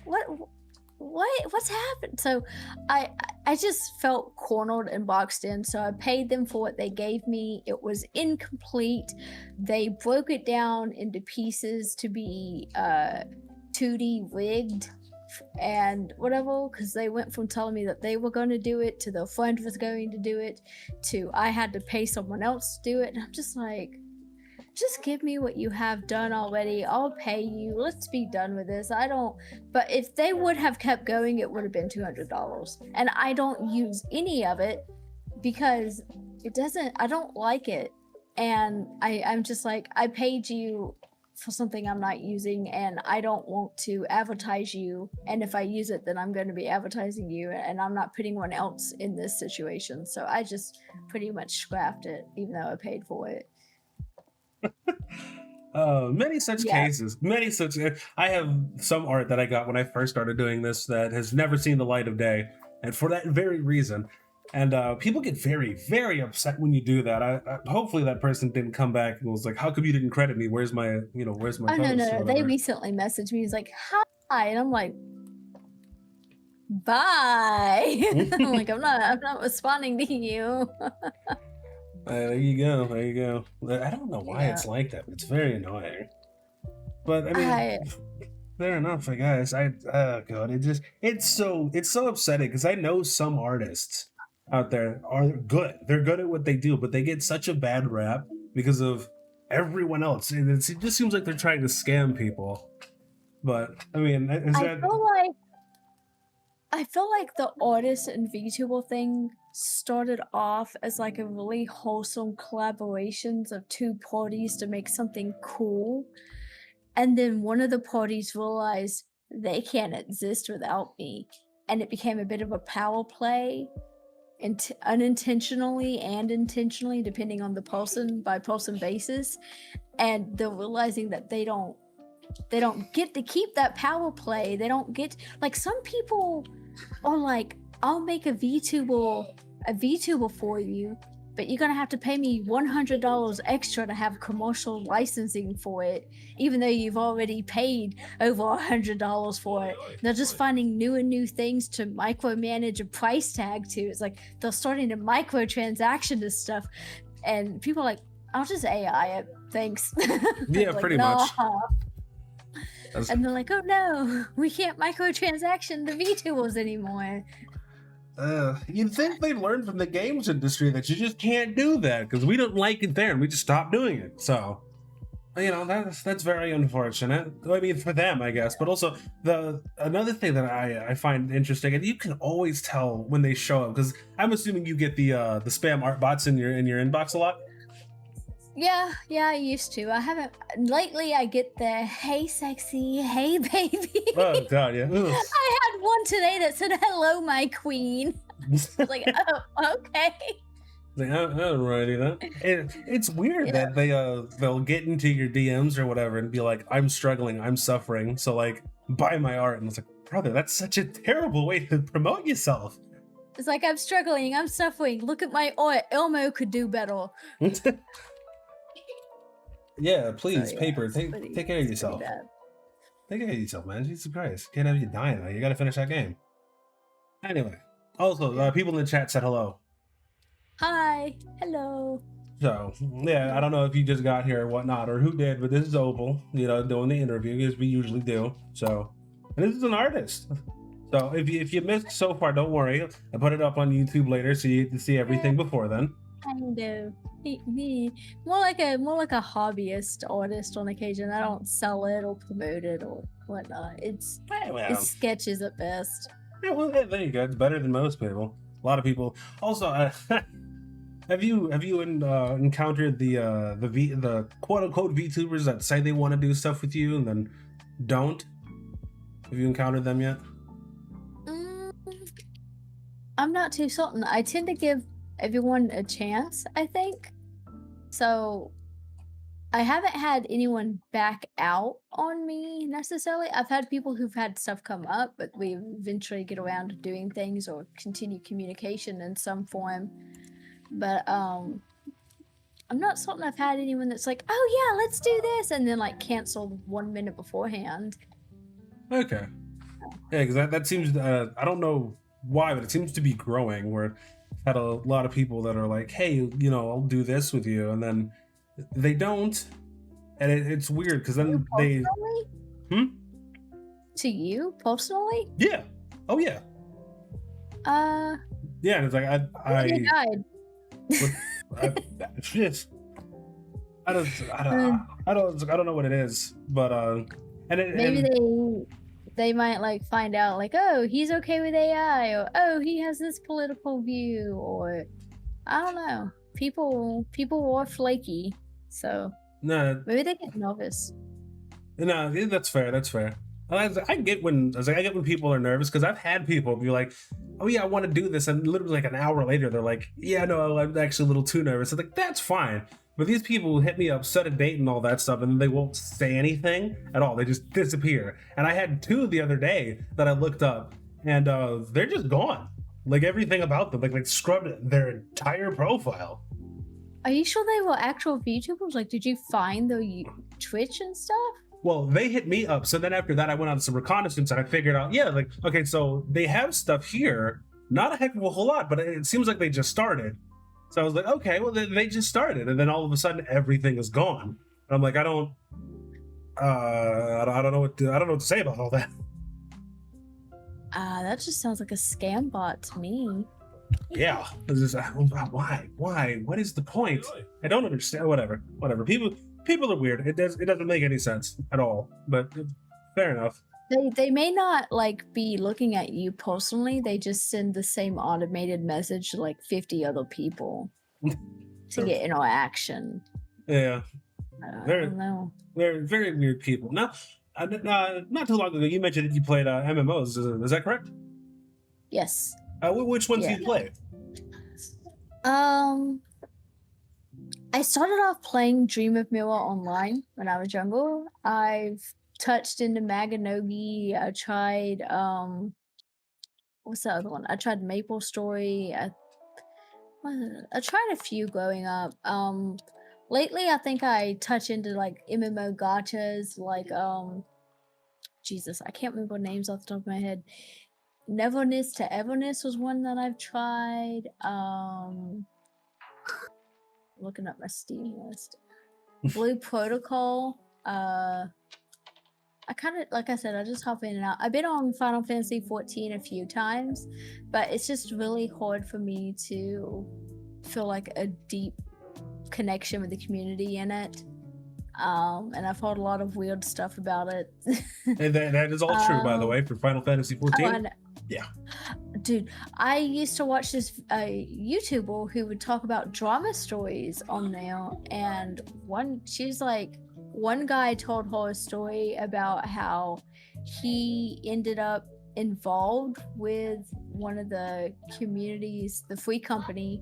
What's happened? So I just felt cornered and boxed in. So I paid them for what they gave me. It was incomplete. They broke it down into pieces to be 2D rigged and whatever, because they went from telling me that they were going to do it to their friend was going to do it to I had to pay someone else to do it. And I'm just like, just give me what you have done already. I'll pay you. Let's be done with this. But if they would have kept going, it would have been $200. And I don't use any of it because I don't like it. And I'm just like, I paid you for something I'm not using, and I don't want to advertise you. And if I use it, then I'm going to be advertising you, and I'm not putting one else in this situation. So I just pretty much scrapped it, even though I paid for it. Many such cases, I have some art that I got when I first started doing this that has never seen the light of day, and for that very reason. And people get very, very upset when you do that. I hopefully that person didn't come back and was like, how come you didn't credit me? Where's my Oh no, post? they recently messaged me. He's like, hi, and I'm like, bye. I'm like, I'm not responding to you. There you go. I don't know why it's like that. It's very annoying. But I mean, fair enough, I guess. God, it's so upsetting because I know some artists out there are good. They're good at what they do, but they get such a bad rap because of everyone else. And it just seems like they're trying to scam people. But I mean, I feel like the artist and VTuber thing started off as like a really wholesome collaborations of two parties to make something cool. And then one of the parties realized they can't exist without me. And it became a bit of a power play, unintentionally and intentionally, depending on the person by person basis. And they're realizing that they don't get to keep that power play. They don't get, like, some people are like, I'll make a VTuber for you, but you're gonna have to pay me $100 extra to have commercial licensing for it, even though you've already paid over $100 for it. They're just finding new things to micromanage a price tag to. It's like they're starting to microtransaction this stuff, and people are like, I'll just AI it, thanks. Yeah, like, pretty much. And they're like, oh no, we can't microtransaction the VTubers anymore. You'd think they'd learn from the games industry that you just can't do that because we don't like it there and we just stopped doing it. So That's very unfortunate. I mean, for them, I guess, but also the another thing that I find interesting, and you can always tell when they show up because I'm assuming you get the spam art bots in your inbox a lot. Yeah, I used to. I haven't lately. I get the "Hey, sexy," "Hey, baby." Oh God, yeah. Ugh. I had one today that said "Hello, my queen." I was like, oh, okay. Like, I don't really do that. It's weird Yeah. that they'll get into your DMs or whatever and be like, "I'm struggling, I'm suffering, so like buy my art." And it's like, brother, that's such a terrible way to promote yourself. It's like I'm struggling. I'm suffering. Look at my art. Elmo could do better. Yeah, So please, yeah, paper, take take care of it's pretty yourself. bad. Take care of yourself, man. Jesus Christ, can't have you dying. You got to finish that game. Anyway, also, Yeah. people in the chat said hello. Hi. Hello. So yeah, I don't know if you just got here or whatnot, or who did, but this is Opal, doing the interview as we usually do. So, and this is an artist. So if you missed so far, don't worry. I put it up on YouTube later, so you can see everything before then. Kind of. Me. More like a hobbyist artist on occasion. I don't sell it or promote it or whatnot. It's sketches at best. Yeah, well, there you go. It's better than most people. A lot of people. Also, have you encountered the quote unquote VTubers that say they want to do stuff with you and then don't? Have you encountered them yet? Mm, I'm not too certain. I tend to give everyone a chance, I think. So I haven't had anyone back out on me necessarily. I've had people who've had stuff come up, but we eventually get around to doing things or continue communication in some form. But I'm not certain I've had anyone that's like, oh yeah, let's do this, and then like cancel 1 minute beforehand. Okay. Yeah, because that seems I don't know why, but it seems to be growing. Where I've had a lot of people that are like, hey, I'll do this with you, and then they don't, and it's weird because then they To you personally? yeah, oh yeah, yeah, and it's like You died. just I don't know what it is, but Maybe they might like find out like, oh, he's okay with AI, or oh, he has this political view, or I don't know. People are flaky, so no, maybe they get nervous. no, that's fair. That's fair. I get when people are nervous because I've had people be like, "Oh yeah, I want to do this," and literally like an hour later, they're like, "Yeah, no, I'm actually a little too nervous." I'm like, "That's fine." But these people hit me up, set a date, and all that stuff, and they won't say anything at all. They just disappear. And I had two the other day that I looked up, and they're just gone. Like everything about them, like scrubbed their entire profile. Are you sure they were actual VTubers? Like, did you find the Twitch and stuff? Well, they hit me up. So then after that, I went on some reconnaissance and I figured out, yeah, like, okay, so they have stuff here. Not a heck of a whole lot, but it seems like they just started. So I was like, okay, well, they just started. And then all of a sudden, everything is gone. And I'm like, I don't know what to say about all that. That just sounds like a scam bot to me. Yeah. Why? What is the point? I don't understand. Whatever. People are weird. It doesn't make any sense at all. But fair enough. They may not like be looking at you personally. They just send the same automated message to like 50 other people to get interaction. Yeah. I don't know. They're very weird people. Now, not too long ago, you mentioned that you played MMOs. Is that correct? Yes. Which ones do you play? I started off playing Dream of Mirror online when I was younger. I've touched into Maganogi. I tried what's the other one? I tried Maple Story. I tried a few growing up. Lately I think I touch into like MMO gachas, like Jesus, I can't remember names off the top of my head. Neverness to Everness was one that I've tried. Looking up my Steam list. Blue Protocol. I kind of, like I said, I just hop in and out. I've been on Final Fantasy 14 a few times, but it's just really hard for me to feel like a deep connection with the community in it. And I've heard a lot of weird stuff about it. And that is all true, by the way, for Final Fantasy Oh, 14. Yeah. dude, I used to watch this YouTuber who would talk about drama stories on there, and one guy told her a story about how he ended up involved with one of the communities, the Free Company,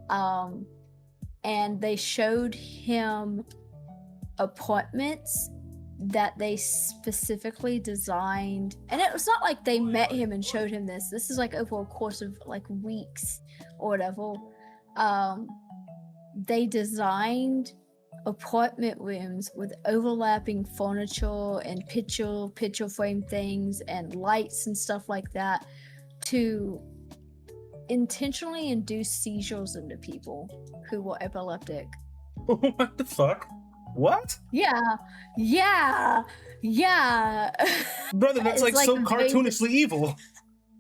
and they showed him apartments that they specifically designed, and it was not like they met him and showed him this is like over a course of like weeks or whatever. They designed apartment rooms with overlapping furniture and picture frame things and lights and stuff like that to intentionally induce seizures into people who were epileptic. What the fuck? What? Yeah. Brother, that's like so very- cartoonishly evil.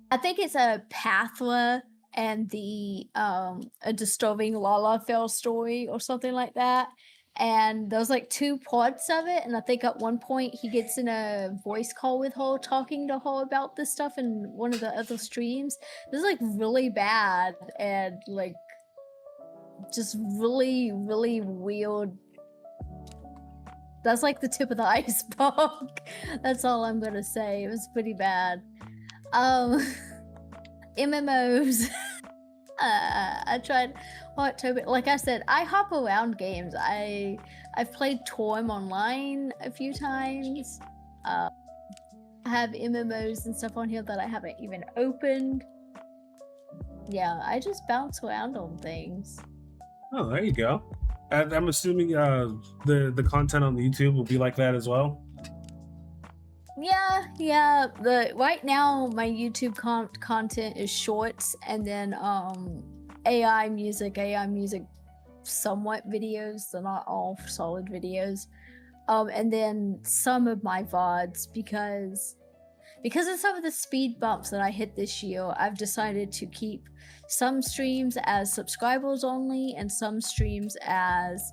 I think it's a Pathwa and the a disturbing Lalafell story or something like that. And there's like 2 parts of it, and I think at one point he gets in a voice call with her, talking to her about this stuff in one of the other streams. This is like really bad and like just really, really weird. That's like the tip of the iceberg. That's all I'm gonna say. It was pretty bad. MMOs. I tried October. Like I said, I hop around games. I've played Torm online a few times. I have MMOs and stuff on here that I haven't even opened. Yeah, I just bounce around on things. Oh, there you go. I'm assuming the content on the YouTube will be like that as well. Yeah. Right now my YouTube content is shorts, and then AI music somewhat videos. They're not all solid videos. And then some of my VODs, because of some of the speed bumps that I hit this year, I've decided to keep some streams as subscribers only and some streams as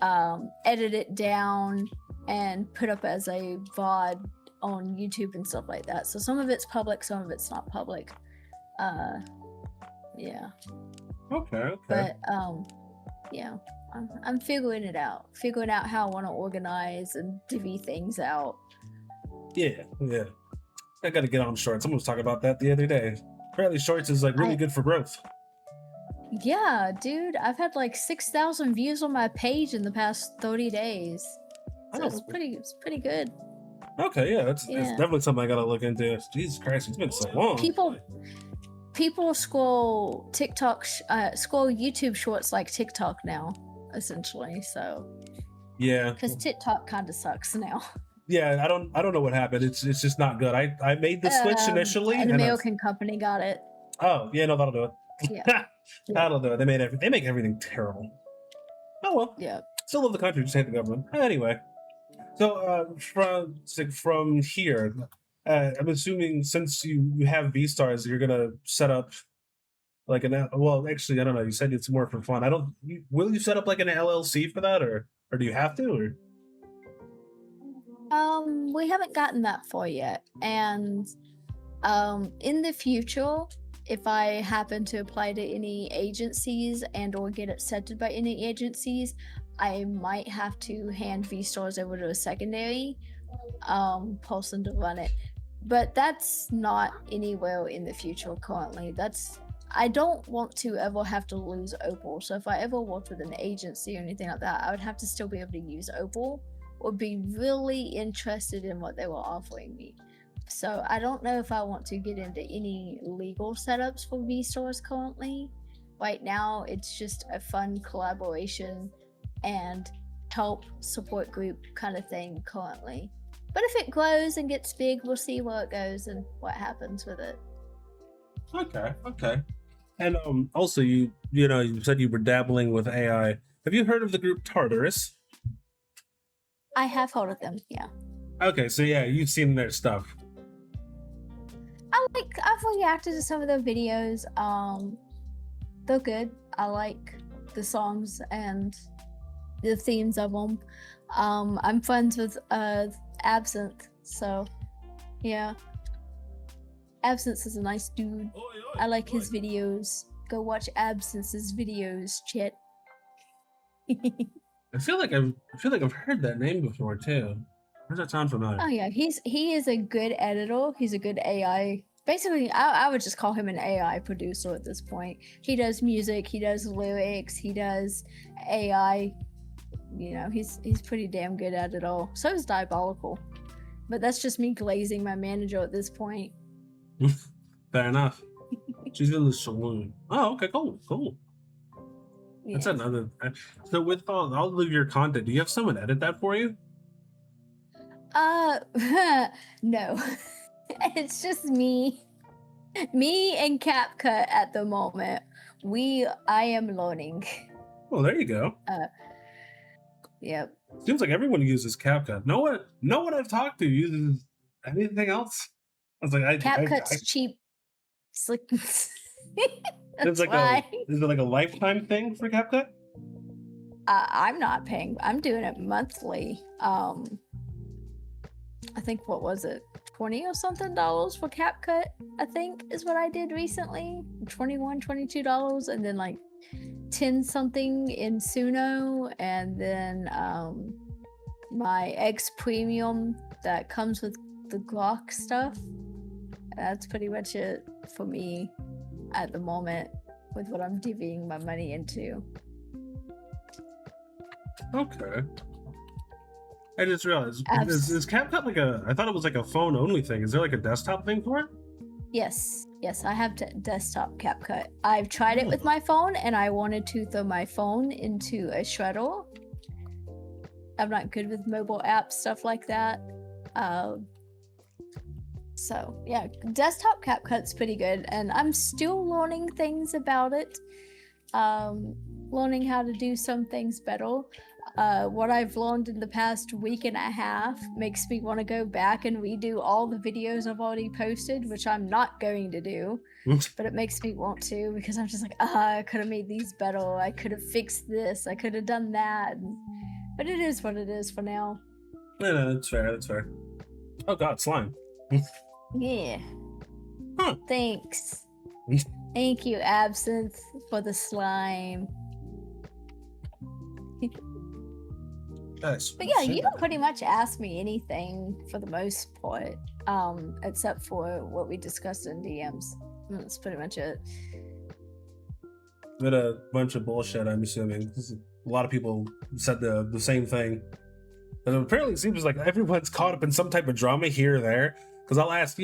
edit it down and put up as a VOD on YouTube and stuff like that. So some of it's public, some of it's not public. Yeah. Okay. But yeah, I'm figuring out how I want to organize and divvy things out. Yeah. I gotta get on shorts. Someone was talking about that the other day. Apparently shorts is like really good for growth. Yeah, dude, I've had like 6,000 views on my page in the past 30 days. So it's pretty good. Okay, yeah, it's definitely something I gotta look into. Jesus Christ, it's been so long. People scroll YouTube shorts like TikTok now, essentially. So yeah, because TikTok kind of sucks now. Yeah, I don't know what happened. It's just not good. I made the switch initially. An American company got it. Oh yeah, no, that'll do it. Yeah. That'll do it. They make everything terrible. Oh well. Yeah. Still love the country, just hate the government. Anyway, so from here, I'm assuming since you have V stars, you're gonna set up like well, actually, I don't know. You said it's more for fun. Will you set up like an LLC for that, or do you have to? Or? We haven't gotten that far yet, and in the future, if I happen to apply to any agencies and or get accepted by any agencies, I might have to hand V stars over to a secondary person to run it. But that's not anywhere in the future currently. I don't want to ever have to lose Opal. So if I ever worked with an agency or anything like that, I would have to still be able to use Opal or be really interested in what they were offering me. So I don't know if I want to get into any legal setups for V stars currently. Right now, it's just a fun collaboration and help support group kind of thing currently. But if it grows and gets big, we'll see where it goes and what happens with it. Okay. And also, you said you were dabbling with AI. Have you heard of the group Tartarus? I have heard of them, yeah. Okay, so yeah, you've seen their stuff. I've reacted to some of their videos. They're good. I like the songs, and the themes of them. I'm friends with Absinthe, so yeah. Absinthe is a nice dude. I like his videos. Go watch Absinthe's videos, chat. I feel like I've heard that name before too. Does that sound familiar? Oh yeah, he is a good editor. He's a good AI. Basically, I would just call him an AI producer at this point. He does music, he does lyrics, he does AI. You know, he's pretty damn good at it all. So is Diabolical. But that's just me glazing my manager at this point. Fair enough. She's in the saloon. Oh, okay, cool. Yeah. That's another. So with all of your content, do you have someone edit that for you? No. It's just me and CapCut at the moment. I am learning. Well, there you go. Yep. Seems like everyone uses CapCut. No one I've talked to uses anything else. I was like, CapCut's cheap. Slick. Is it like a lifetime thing for CapCut? I'm not paying. I'm doing it monthly. I think, what was it, $20 or something for CapCut, I think is what I did recently. $21, $22, and then like 10 something in Suno, and then my X Premium that comes with the Glock stuff. That's pretty much it for me at the moment with what I'm divvying my money into. Okay. I just realized, is CapCut like I thought it was like a phone only thing. Is there like a desktop thing for it? Yes, I have desktop CapCut. I've tried it with my phone, and I wanted to throw my phone into a shredder. I'm not good with mobile apps, stuff like that. So yeah, desktop CapCut's pretty good, and I'm still learning things about it. Learning how to do some things better. What I've learned in the past week and a half makes me want to go back and redo all the videos I've already posted, which I'm not going to do. But it makes me want to, because I'm just like, I could have made these better. I could have fixed this. I could have done that. But it is what it is for now. Yeah, no, that's fair. Oh God, slime. Yeah. Huh. Thanks. Thank you, Absinthe, for the slime. Nice. But yeah, you can pretty much ask me anything for the most part, except for what we discussed in DMs. That's pretty much it. Been a bunch of bullshit, I'm assuming. A lot of people said the same thing. And apparently it seems like everyone's caught up in some type of drama here or there. Because I'll ask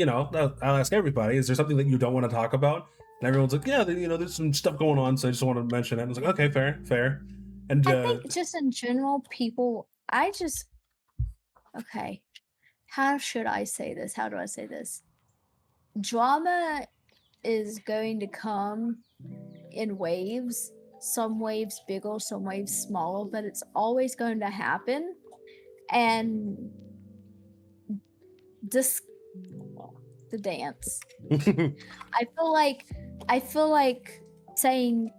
everybody, is there something that you don't want to talk about? And everyone's like, yeah, there's some stuff going on, so I just want to mention it. And I was like, okay, fair. And I think just in general, people, okay, how should I say this? How do I say this? Drama is going to come in waves, some waves bigger, some waves smaller, but it's always going to happen. And the dance. I feel like saying,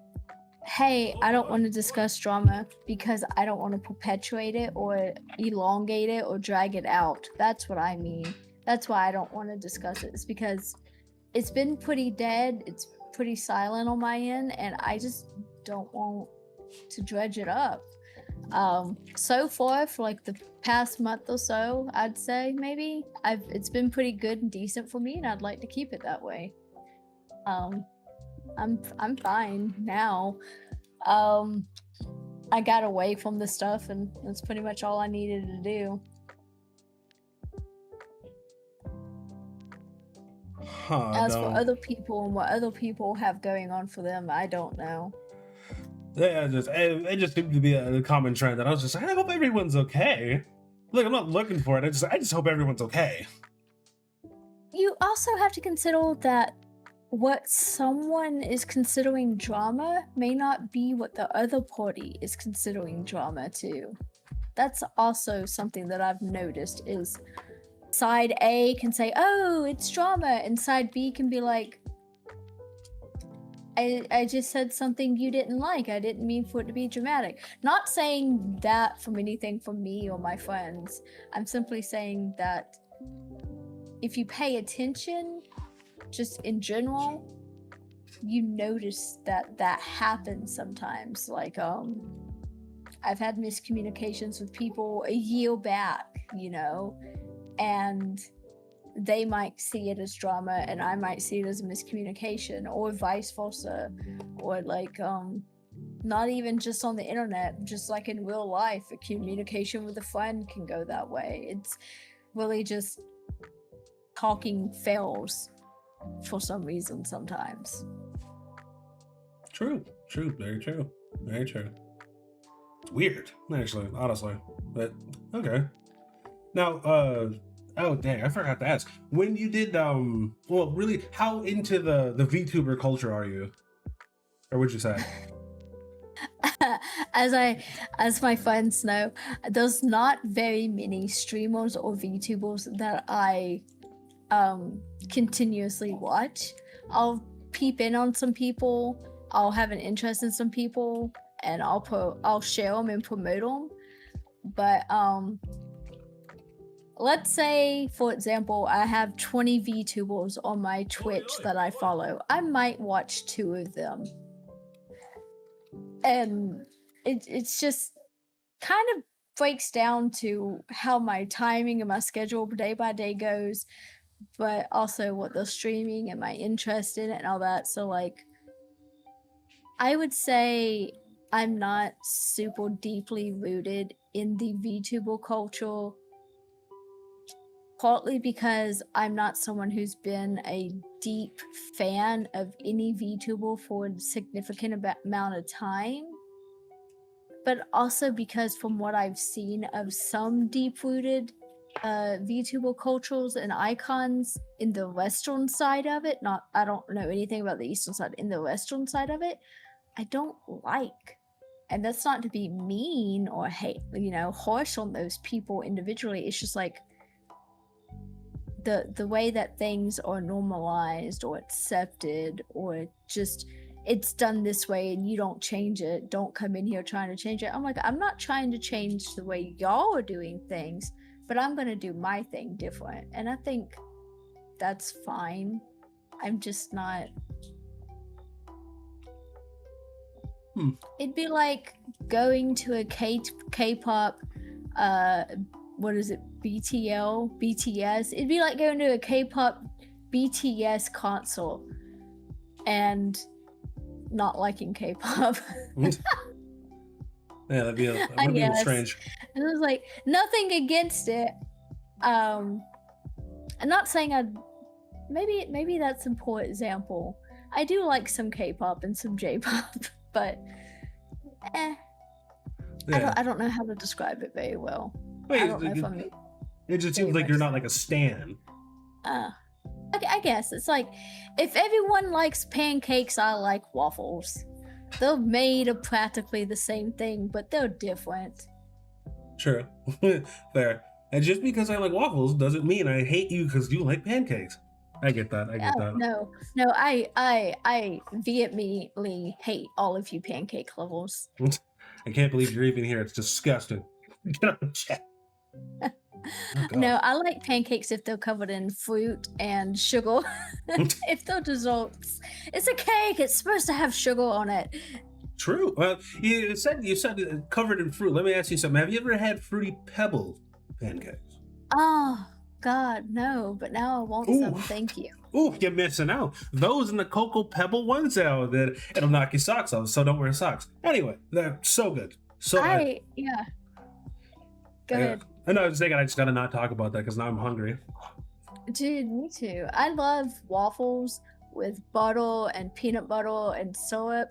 hey, I don't want to discuss drama because I don't want to perpetuate it or elongate it or drag it out. That's what I mean. That's why I don't want to discuss it. It's because it's been pretty dead. It's pretty silent on my end, and I just don't want to dredge it up. So far, for like the past month or so, I'd say maybe it's been pretty good and decent for me, and I'd like to keep it that way. I'm fine now. I got away from the stuff, and that's pretty much all I needed to do. As for other people and what other people have going on for them, I don't know. Yeah, it just seemed to be a common trend that I was just like, I hope everyone's okay. Look, I'm not looking for it. I just hope everyone's okay. You also have to consider that what someone is considering drama may not be what the other party is considering drama too. That's also something that I've noticed is side A can say, oh, it's drama, and side B can be like, I just said something you didn't like. I didn't mean for it to be dramatic. Not saying that from anything from me or my friends. I'm simply saying that if you pay attention, just in general, you notice that happens sometimes. Like I've had miscommunications with people a year back, you know, and they might see it as drama and I might see it as a miscommunication, or vice versa. Or like not even just on the internet, just like in real life, a communication with a friend can go that way. It's really just talking fails for some reason sometimes. True, very true, very true. It's weird, actually, honestly, but okay. Now, oh dang, I forgot to ask. When you did, well, really, how into the VTuber culture are you, or would you say? As my friends know, there's not very many streamers or VTubers that I continuously watch. I'll peep in on some people, I'll have an interest in some people, and I'll share them and promote them. But let's say, for example, I have 20 VTubers on my Twitch that I follow. I might watch 2 of them. And it's just kind of breaks down to how my timing and my schedule day by day goes, but also what they're streaming and my interest in it and all that. So like, I would say I'm not super deeply rooted in the VTuber culture, partly because I'm not someone who's been a deep fan of any VTuber for a significant amount of time, but also because from what I've seen of some deep-rooted VTuber cultures and icons in the Western side of it, I don't know anything about the Eastern side, in the Western side of it, I don't like. And that's not to be mean or hate, you know, harsh on those people individually. It's just like the way that things are normalized or accepted, or just it's done this way and you don't change it. Don't come in here trying to change it. I'm like, I'm not trying to change the way y'all are doing things, but I'm gonna do my thing different. And I think that's fine. I'm just not. It'd be like going to a K-pop, what is it, BTS? It'd be like going to a K-pop BTS concert and not liking K-pop. Yeah, that'd be a little strange. And it was like, nothing against it. I'm not saying maybe that's a poor example. I do like some K-pop and some J-pop, but Yeah. I don't know how to describe it very well. Wait, I don't know if I'm it just seems like you're not like a stan. I guess it's like, if everyone likes pancakes, I like waffles. They're made of practically the same thing, but they're different. True. Fair. And just because I like waffles doesn't mean I hate you because you like pancakes. I get that. No, I vehemently hate all of you pancake lovers. I can't believe you're even here. It's disgusting. Get on the chat. Oh, no, I like pancakes if they're covered in fruit and sugar. If they're desserts, it's a cake. It's supposed to have sugar on it. True. Well, you said covered in fruit. Let me ask you something. Have you ever had Fruity Pebble pancakes? Oh God, no. But now I want some. Thank you. Ooh, you're missing out. Those and the Cocoa Pebble ones, it'll knock your socks off. So don't wear socks. Anyway, they're so good. So yeah. Go ahead. I know. I was thinking I just gotta not talk about that because now I'm hungry. Dude, me too. I love waffles with butter and peanut butter and syrup.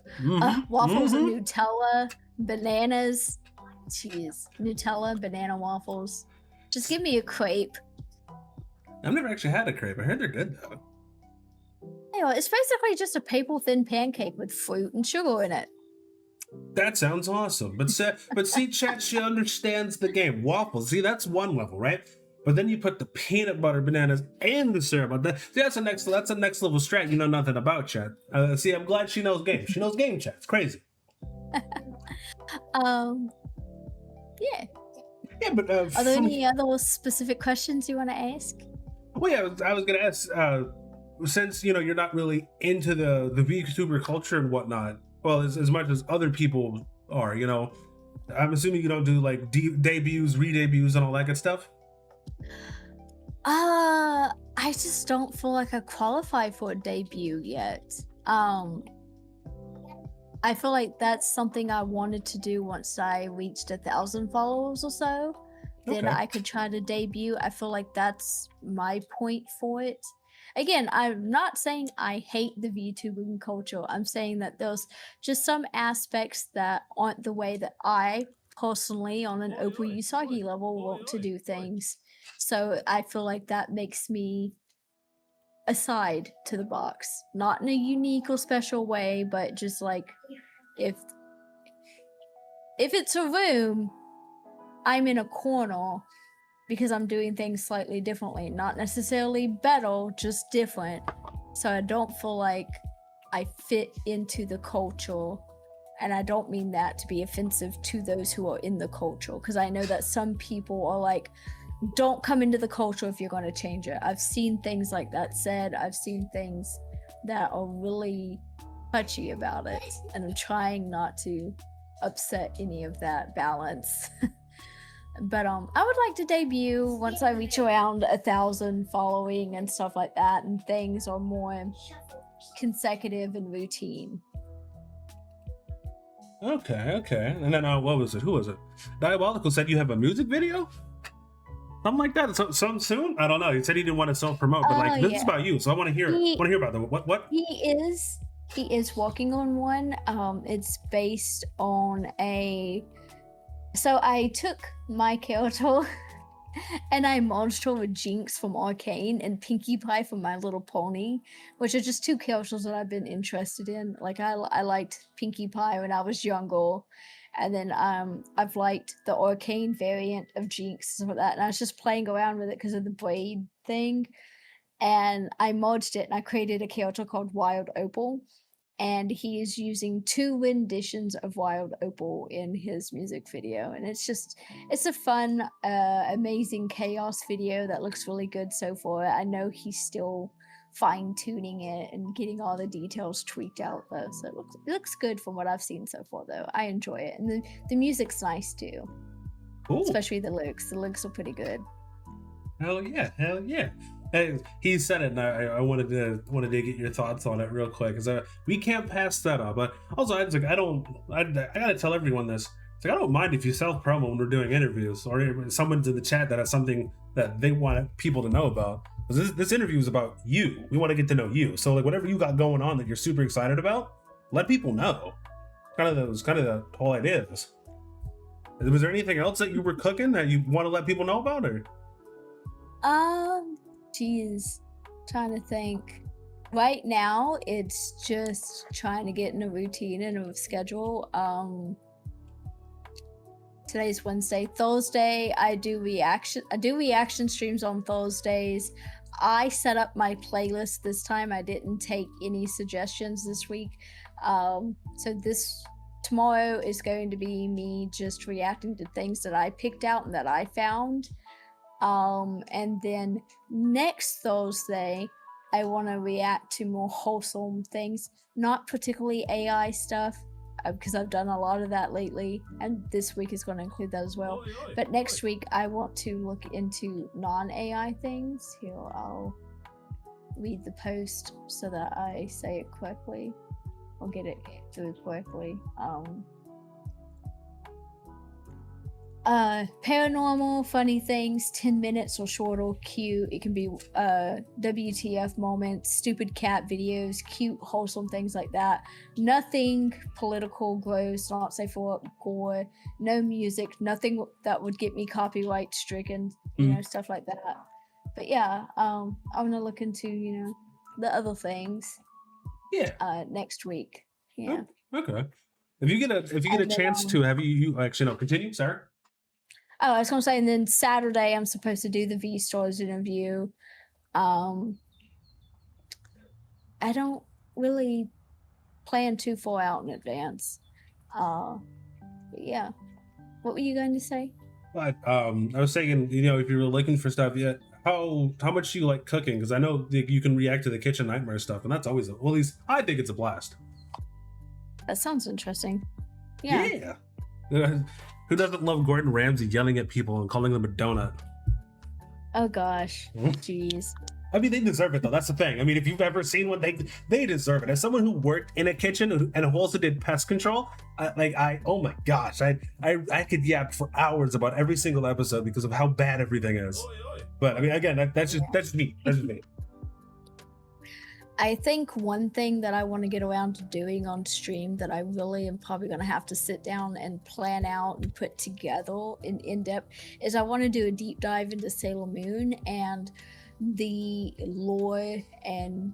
Waffles and Nutella, bananas. Jeez, Nutella, banana waffles. Just give me a crepe. I've never actually had a crepe. I heard they're good though. Anyway, it's basically just a paper thin pancake with fruit and sugar in it. That sounds awesome. But see, chat, she understands the game. Waffles, see, that's one level, right? but then you put the peanut butter bananas and the syrup. But that's a next level strat. You know nothing about, chat. See, I'm glad she knows game. She knows game, chat. It's crazy. Yeah. Yeah, but Are there any other specific questions you want to ask? Well, yeah, I was gonna ask. Since you're not really into the VTuber culture and whatnot, well, as much as other people are, I'm assuming you don't do like debuts, re-debuts, and all that good stuff. I just don't feel like I qualify for a debut yet. I feel like that's something I wanted to do once I reached 1,000 followers or so. Then Okay. I could try to debut. I feel like that's my point for it. Again, I'm not saying I hate the VTubing culture. I'm saying that there's just some aspects that aren't the way that I personally, on an Opal Usagi level, want to do things. So I feel like that makes me aside to the box, not in a unique or special way, but just like if it's a room, I'm in a corner because I'm doing things slightly differently, not necessarily better, just different. So I don't feel like I fit into the culture, and I don't mean that to be offensive to those who are in the culture, because I know that some people are like, don't come into the culture if you're going to change it. I've seen things like that said. I've seen things that are really touchy about it, and I'm trying not to upset any of that balance. But I would like to debut once I reach around 1,000 following and stuff like that, and things are more consecutive and routine. Okay. And then what was it? Who was it? Diabolical said you have a music video? Something like that. So soon? I don't know. He said he didn't want to self-promote, but like this is about you, so I want to hear about that. What? He is working on one. It's based on so I took my character and I merged her with Jinx from Arcane and Pinkie Pie from My Little Pony, which are just two characters that I've been interested in. Like I liked Pinkie Pie when I was younger, and then I've liked the Arcane variant of Jinx and that, and I was just playing around with it because of the braid thing, and I merged it and I created a character called Wild Opal. And he is using 2 renditions of Wild Opal in his music video, and it's a fun, amazing chaos video that looks really good so far. I know he's still fine-tuning it and getting all the details tweaked out though, so it looks good from what I've seen so far though. I enjoy it, and the music's nice too. Cool. Especially the lyrics. The lyrics are pretty good. Hell yeah. Hey, he said it, and I wanted to get your thoughts on it real quick, because we can't pass that up. But also, I gotta tell everyone this. It's like, I don't mind if you self-promo when we're doing interviews, or if someone's in the chat that has something that they want people to know about. This interview is about you. We want to get to know you. So like, whatever you got going on that you're super excited about, let people know. Kind of the whole idea is. Was there anything else that you were cooking that you want to let people know about, or? Geez, trying to think. Right now, it's just trying to get in a routine and a schedule. Today's Wednesday. Thursday, I do reaction streams on Thursdays. I set up my playlist this time. I didn't take any suggestions this week. So tomorrow is going to be me just reacting to things that I picked out and that I found. And then next Thursday, I want to react to more wholesome things, not particularly AI stuff, because I've done a lot of that lately, and this week is going to include that as well. But next week, I want to look into non-AI things. Here, I'll read the post so that I say it correctly, or get it through correctly. Paranormal, funny things, 10 minutes or shorter, cute. It can be WTF moments, stupid cat videos, cute, wholesome things like that. Nothing political, gross, not safe for work, gore, no music, nothing that would get me copyright stricken, stuff like that. But yeah, I'm gonna look into, the other things. Yeah. Next week. Yeah. Okay. If you get a chance to, have you actually continue, Sarah? Oh, I was gonna say, and then Saturday I'm supposed to do the V Stars interview. Um, I don't really plan too far out in advance. But yeah. What were you going to say? But I was saying, if you were looking for stuff, yeah, how much do you like cooking? Because I know that you can react to the kitchen nightmare stuff, and that's always well, at least I think it's a blast. That sounds interesting. Yeah. Yeah. Who doesn't love Gordon Ramsay yelling at people and calling them a donut? Oh gosh. Mhm. Jeez. I mean, they deserve it though. That's the thing. I mean, if you've ever seen one, they deserve it. As someone who worked in a kitchen and who also did pest control, oh my gosh, I could yap for hours about every single episode because of how bad everything is. But I mean, again, that's just me. That's just me. I think one thing that I want to get around to doing on stream that I really am probably going to have to sit down and plan out and put together in depth is I want to do a deep dive into Sailor Moon and the lore and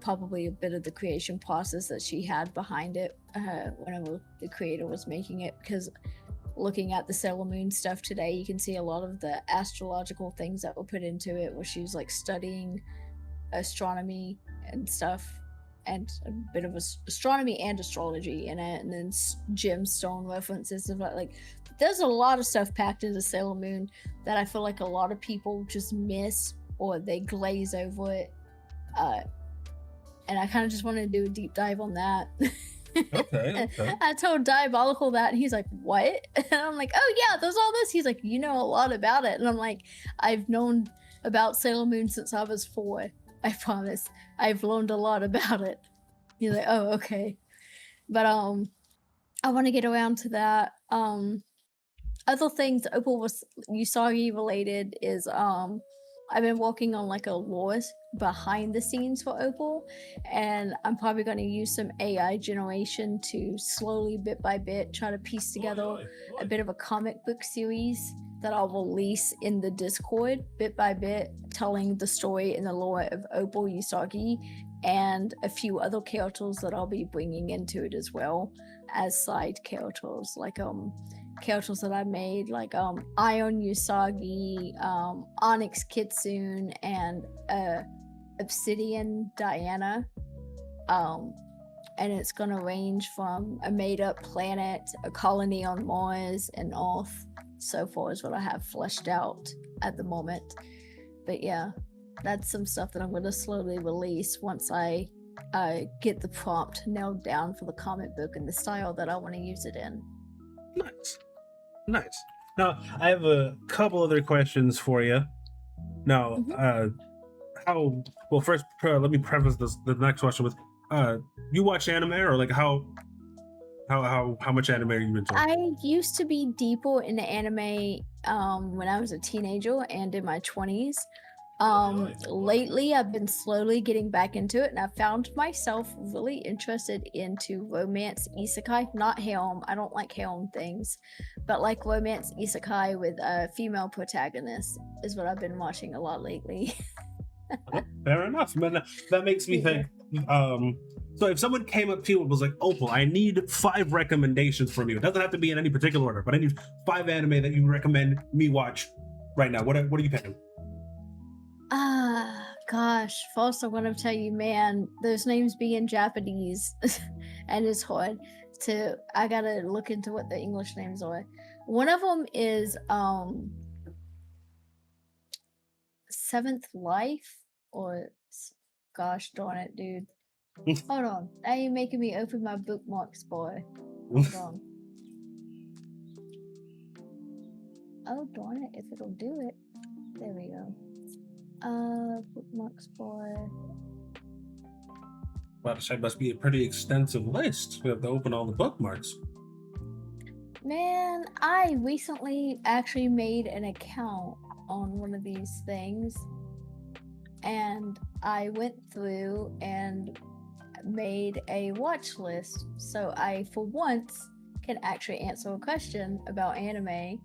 probably a bit of the creation process that she had behind it whenever the creator was making it, because looking at the Sailor Moon stuff today, you can see a lot of the astrological things that were put into it, where she was like studying astronomy and stuff, and a bit of astronomy and astrology in it, and then gemstone references of like there's a lot of stuff packed into Sailor Moon that I feel like a lot of people just miss or they glaze over it, and I kind of just want to do a deep dive on that. Okay. I told Diabolical that, and he's like, "What?" And I'm like, "Oh yeah, there's all this." He's like, "You know a lot about it," and I'm like, "I've known about Sailor Moon since I was 4. I promise. I've learned a lot about it." He's like, "Oh, okay." But I want to get around to that. Other things Opal was Usagi related is I've been working on like a lore behind the scenes for Opal, and I'm probably going to use some AI generation to slowly, bit by bit, try to piece together a bit of a comic book series that I'll release in the Discord bit by bit, telling the story and the lore of Opal Usagi and a few other characters that I'll be bringing into it as well as side characters, like characters that I made, like Ion Usagi, Onyx Kitsune, and Obsidian Diana. And it's gonna range from a made-up planet, a colony on Mars, and Earth. So far is what I have fleshed out at the moment. But yeah, that's some stuff that I'm gonna slowly release once I get the prompt nailed down for the comic book and the style that I want to use it in. Nice. Now, I have a couple other questions for you. Now, first, let me preface the next question with, you watch anime, or like how much anime are you into? I used to be deeper into anime when I was a teenager and in my 20s. Lately I've been slowly getting back into it, and I found myself really interested into romance isekai, not harem. I don't like harem things, but like romance isekai with a female protagonist is what I've been watching a lot lately. Fair enough, man. That makes me think. So if someone came up to you and was like, "Opal, I need 5 recommendations from you. It doesn't have to be in any particular order, but I need 5 anime that you recommend me watch right now." What are you picking? Gosh, first I'm gonna tell you, man, those names be in Japanese and it's hard to, I gotta look into what the English names are. One of them is Seventh Life, or gosh darn it, dude. Hold on, now you're making me open my bookmarks, boy. Hold on. Oh darn it, if it'll do it. There we go. Bookmarks for. Well, that must be a pretty extensive list. We have to open all the bookmarks. Man, I recently actually made an account on one of these things, and I went through and made a watch list, so I, for once, can actually answer a question about anime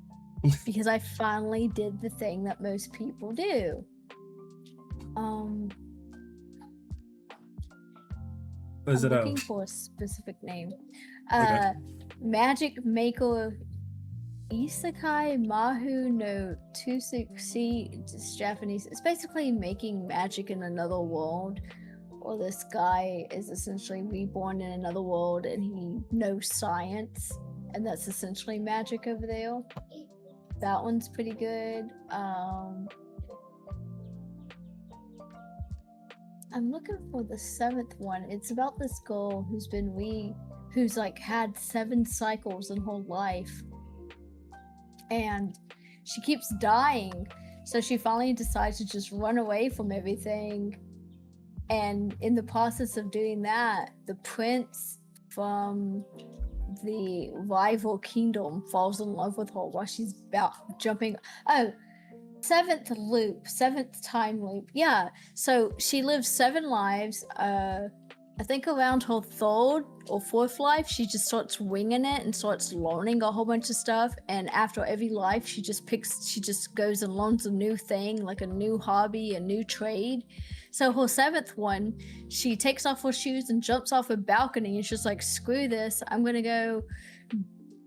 because I finally did the thing that most people do. Is I'm it looking for a specific name. Okay. Magic Maker Isekai Mahu no Tsukushi. It's Japanese. It's basically making magic in another world. Or this guy is essentially reborn in another world and he knows science. And that's essentially magic over there. That one's pretty good. I'm looking for the 7th one. It's about this girl who's like had 7 cycles in her life. And she keeps dying. So she finally decides to just run away from everything. And in the process of doing that, the prince from the rival kingdom falls in love with her while she's about jumping. Oh, 7th time loop. Yeah. So she lives 7 lives. I think around her 3rd or 4th life, she just starts winging it and starts learning a whole bunch of stuff. And after every life, she just goes and learns a new thing, like a new hobby, a new trade. So her 7th one, she takes off her shoes and jumps off a balcony and she's like, screw this, I'm gonna go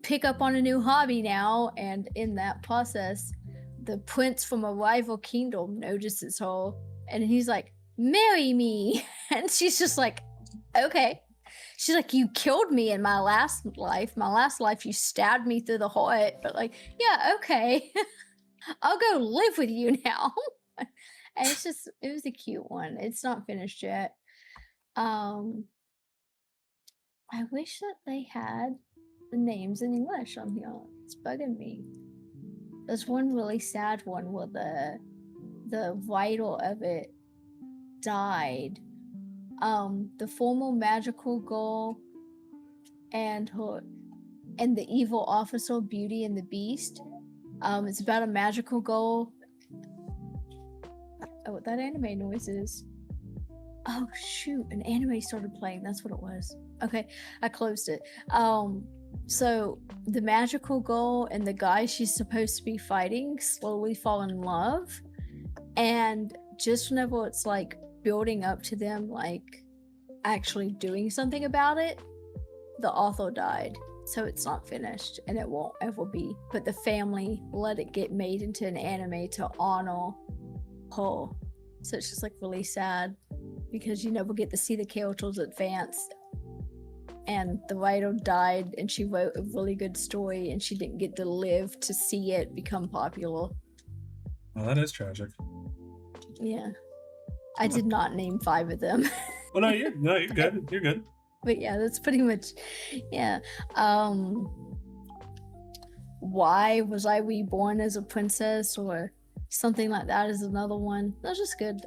pick up on a new hobby now. And in that process, the prince from a rival kingdom notices her and he's like, marry me. And she's just like, okay. She's like, you killed me in my last life you stabbed me through the heart, but like, yeah, okay. I'll go live with you now. And it was a cute one. It's not finished yet. I wish that they had the names in English on here. It's bugging me. There's one really sad one where the writer of it died. The former magical girl and the evil officer, Beauty and the Beast. It's about a magical girl. Oh, that anime noise is. Oh shoot, an anime started playing. That's what it was. Okay, I closed it. So the magical girl and the guy she's supposed to be fighting slowly fall in love, and just whenever it's like building up to them like actually doing something about it, the author died. So it's not finished and it won't ever be. But the family let it get made into an anime to honor her. So it's just like really sad because you never get to see the characters advance. And the writer died and she wrote a really good story and she didn't get to live to see it become popular. Well, that is tragic. Yeah. I did not name 5 of them. Well, no, you're good. You're good. But yeah, that's pretty much, yeah. Why was I reborn as a princess or something like that is another one. They're just good.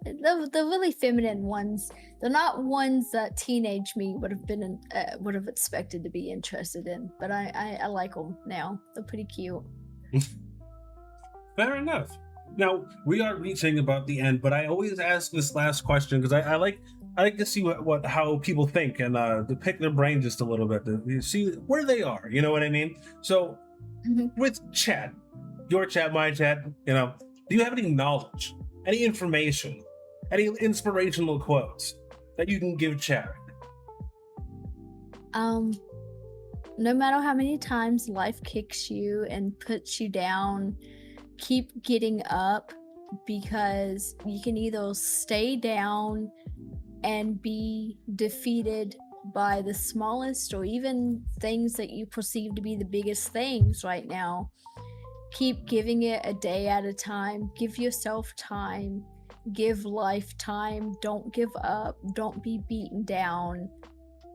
They're really feminine ones. They're not ones that teenage me would have expected to be interested in. But I like them now. They're pretty cute. Fair enough. Now we are reaching about the end, but I always ask this last question because I like to see how people think and to pick their brain just a little bit to see where they are. You know what I mean? So with chat, your chat, my chat, do you have any knowledge, any information, any inspirational quotes that you can give chat? No matter how many times life kicks you and puts you down, keep getting up, because you can either stay down and be defeated by the smallest or even things that you perceive to be the biggest things right now. Keep giving it a day at a time. Give yourself time. Give life time. Don't give up. Don't be beaten down,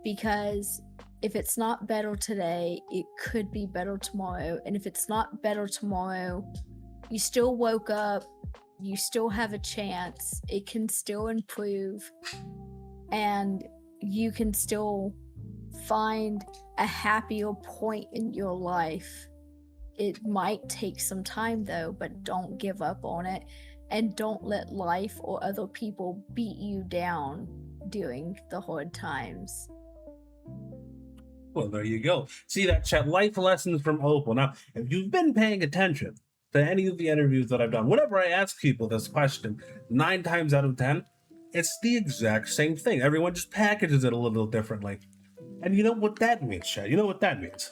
because if it's not better today, it could be better tomorrow. And if it's not better tomorrow, you still woke up. You still have a chance. It can still improve. And you can still find a happier point in your life. It might take some time though, but don't give up on it. And don't let life or other people beat you down during the hard times. Well, there you go. See that chat, life lessons from Opal. Now, if you've been paying attention to any of the interviews that I've done, whenever I ask people this question, 9 times out of 10, it's the exact same thing. Everyone just packages it a little differently. And you know what that means, chat? You know what that means?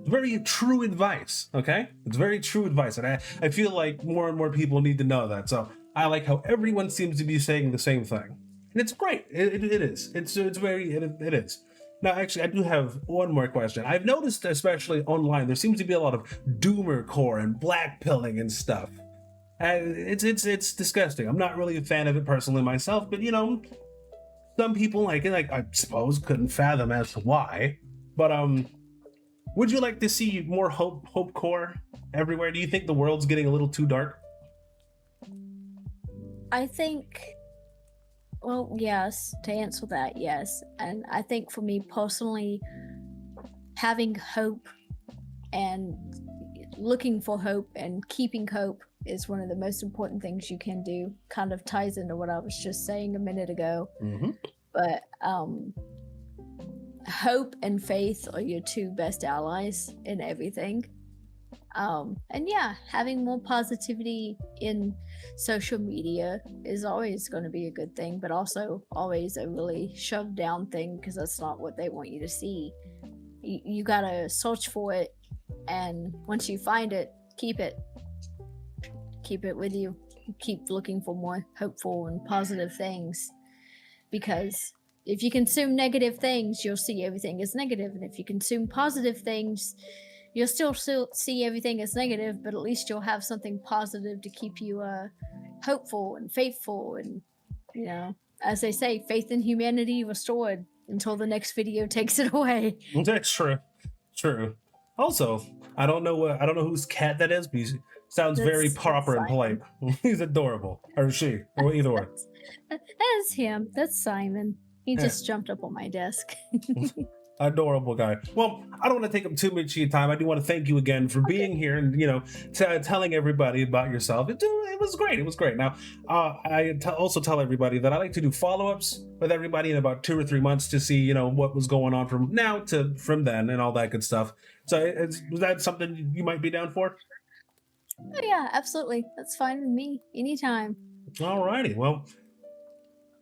very true advice. Okay, it's very true advice, and I feel like more and more people need to know that. So I like how everyone seems to be saying the same thing, and it's great. It is. It's very it is. Now, actually, I do have one more question. I've noticed, especially online, there seems to be a lot of doomer core and black pilling and stuff. It's disgusting. I'm not really a fan of it personally myself, but some people like it. Like, I suppose couldn't fathom as to why. But would you like to see more hope core everywhere? Do you think the world's getting a little too dark? I think, well, yes, to answer that, yes. And I think for me personally, having hope and looking for hope and keeping hope is one of the most important things you can do. Kind of ties into what I was just saying a minute ago. Mm-hmm. But hope and faith are your two best allies in everything. And yeah, having more positivity in social media is always going to be a good thing, but also always a really shoved down thing, because that's not what they want you to see. You gotta search for it, and once you find it, keep it with you. Keep looking for more hopeful and positive things, because if you consume negative things, you'll see everything as negative, and if you consume positive things, you'll still see everything as negative, but at least you'll have something positive to keep you hopeful and faithful. And as they say, faith in humanity restored until the next video takes it away. That's true. Also, I don't know whose cat that is, but he sounds very proper and polite. He's adorable, or she, or either one. That is him. That's Simon. He just jumped up on my desk. Adorable guy. Well, I don't want to take up too much of your time. I do want to thank you again for being here and telling everybody about yourself. It was great. It was great. Now, I also tell everybody that I like to do follow-ups with everybody in about 2 or 3 months to see what was going on from now to from then and all that good stuff. So, is that something you might be down for? Oh yeah, absolutely. That's fine with me. Anytime. Alrighty. Well,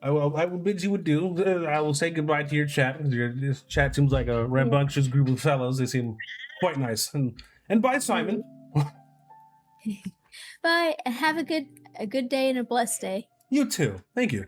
I will bid you adieu. I will say goodbye to your chat. This chat seems like a rambunctious group of fellows. They seem quite nice. And bye, Simon. Bye, and have a good day and a blessed day. You too. Thank you.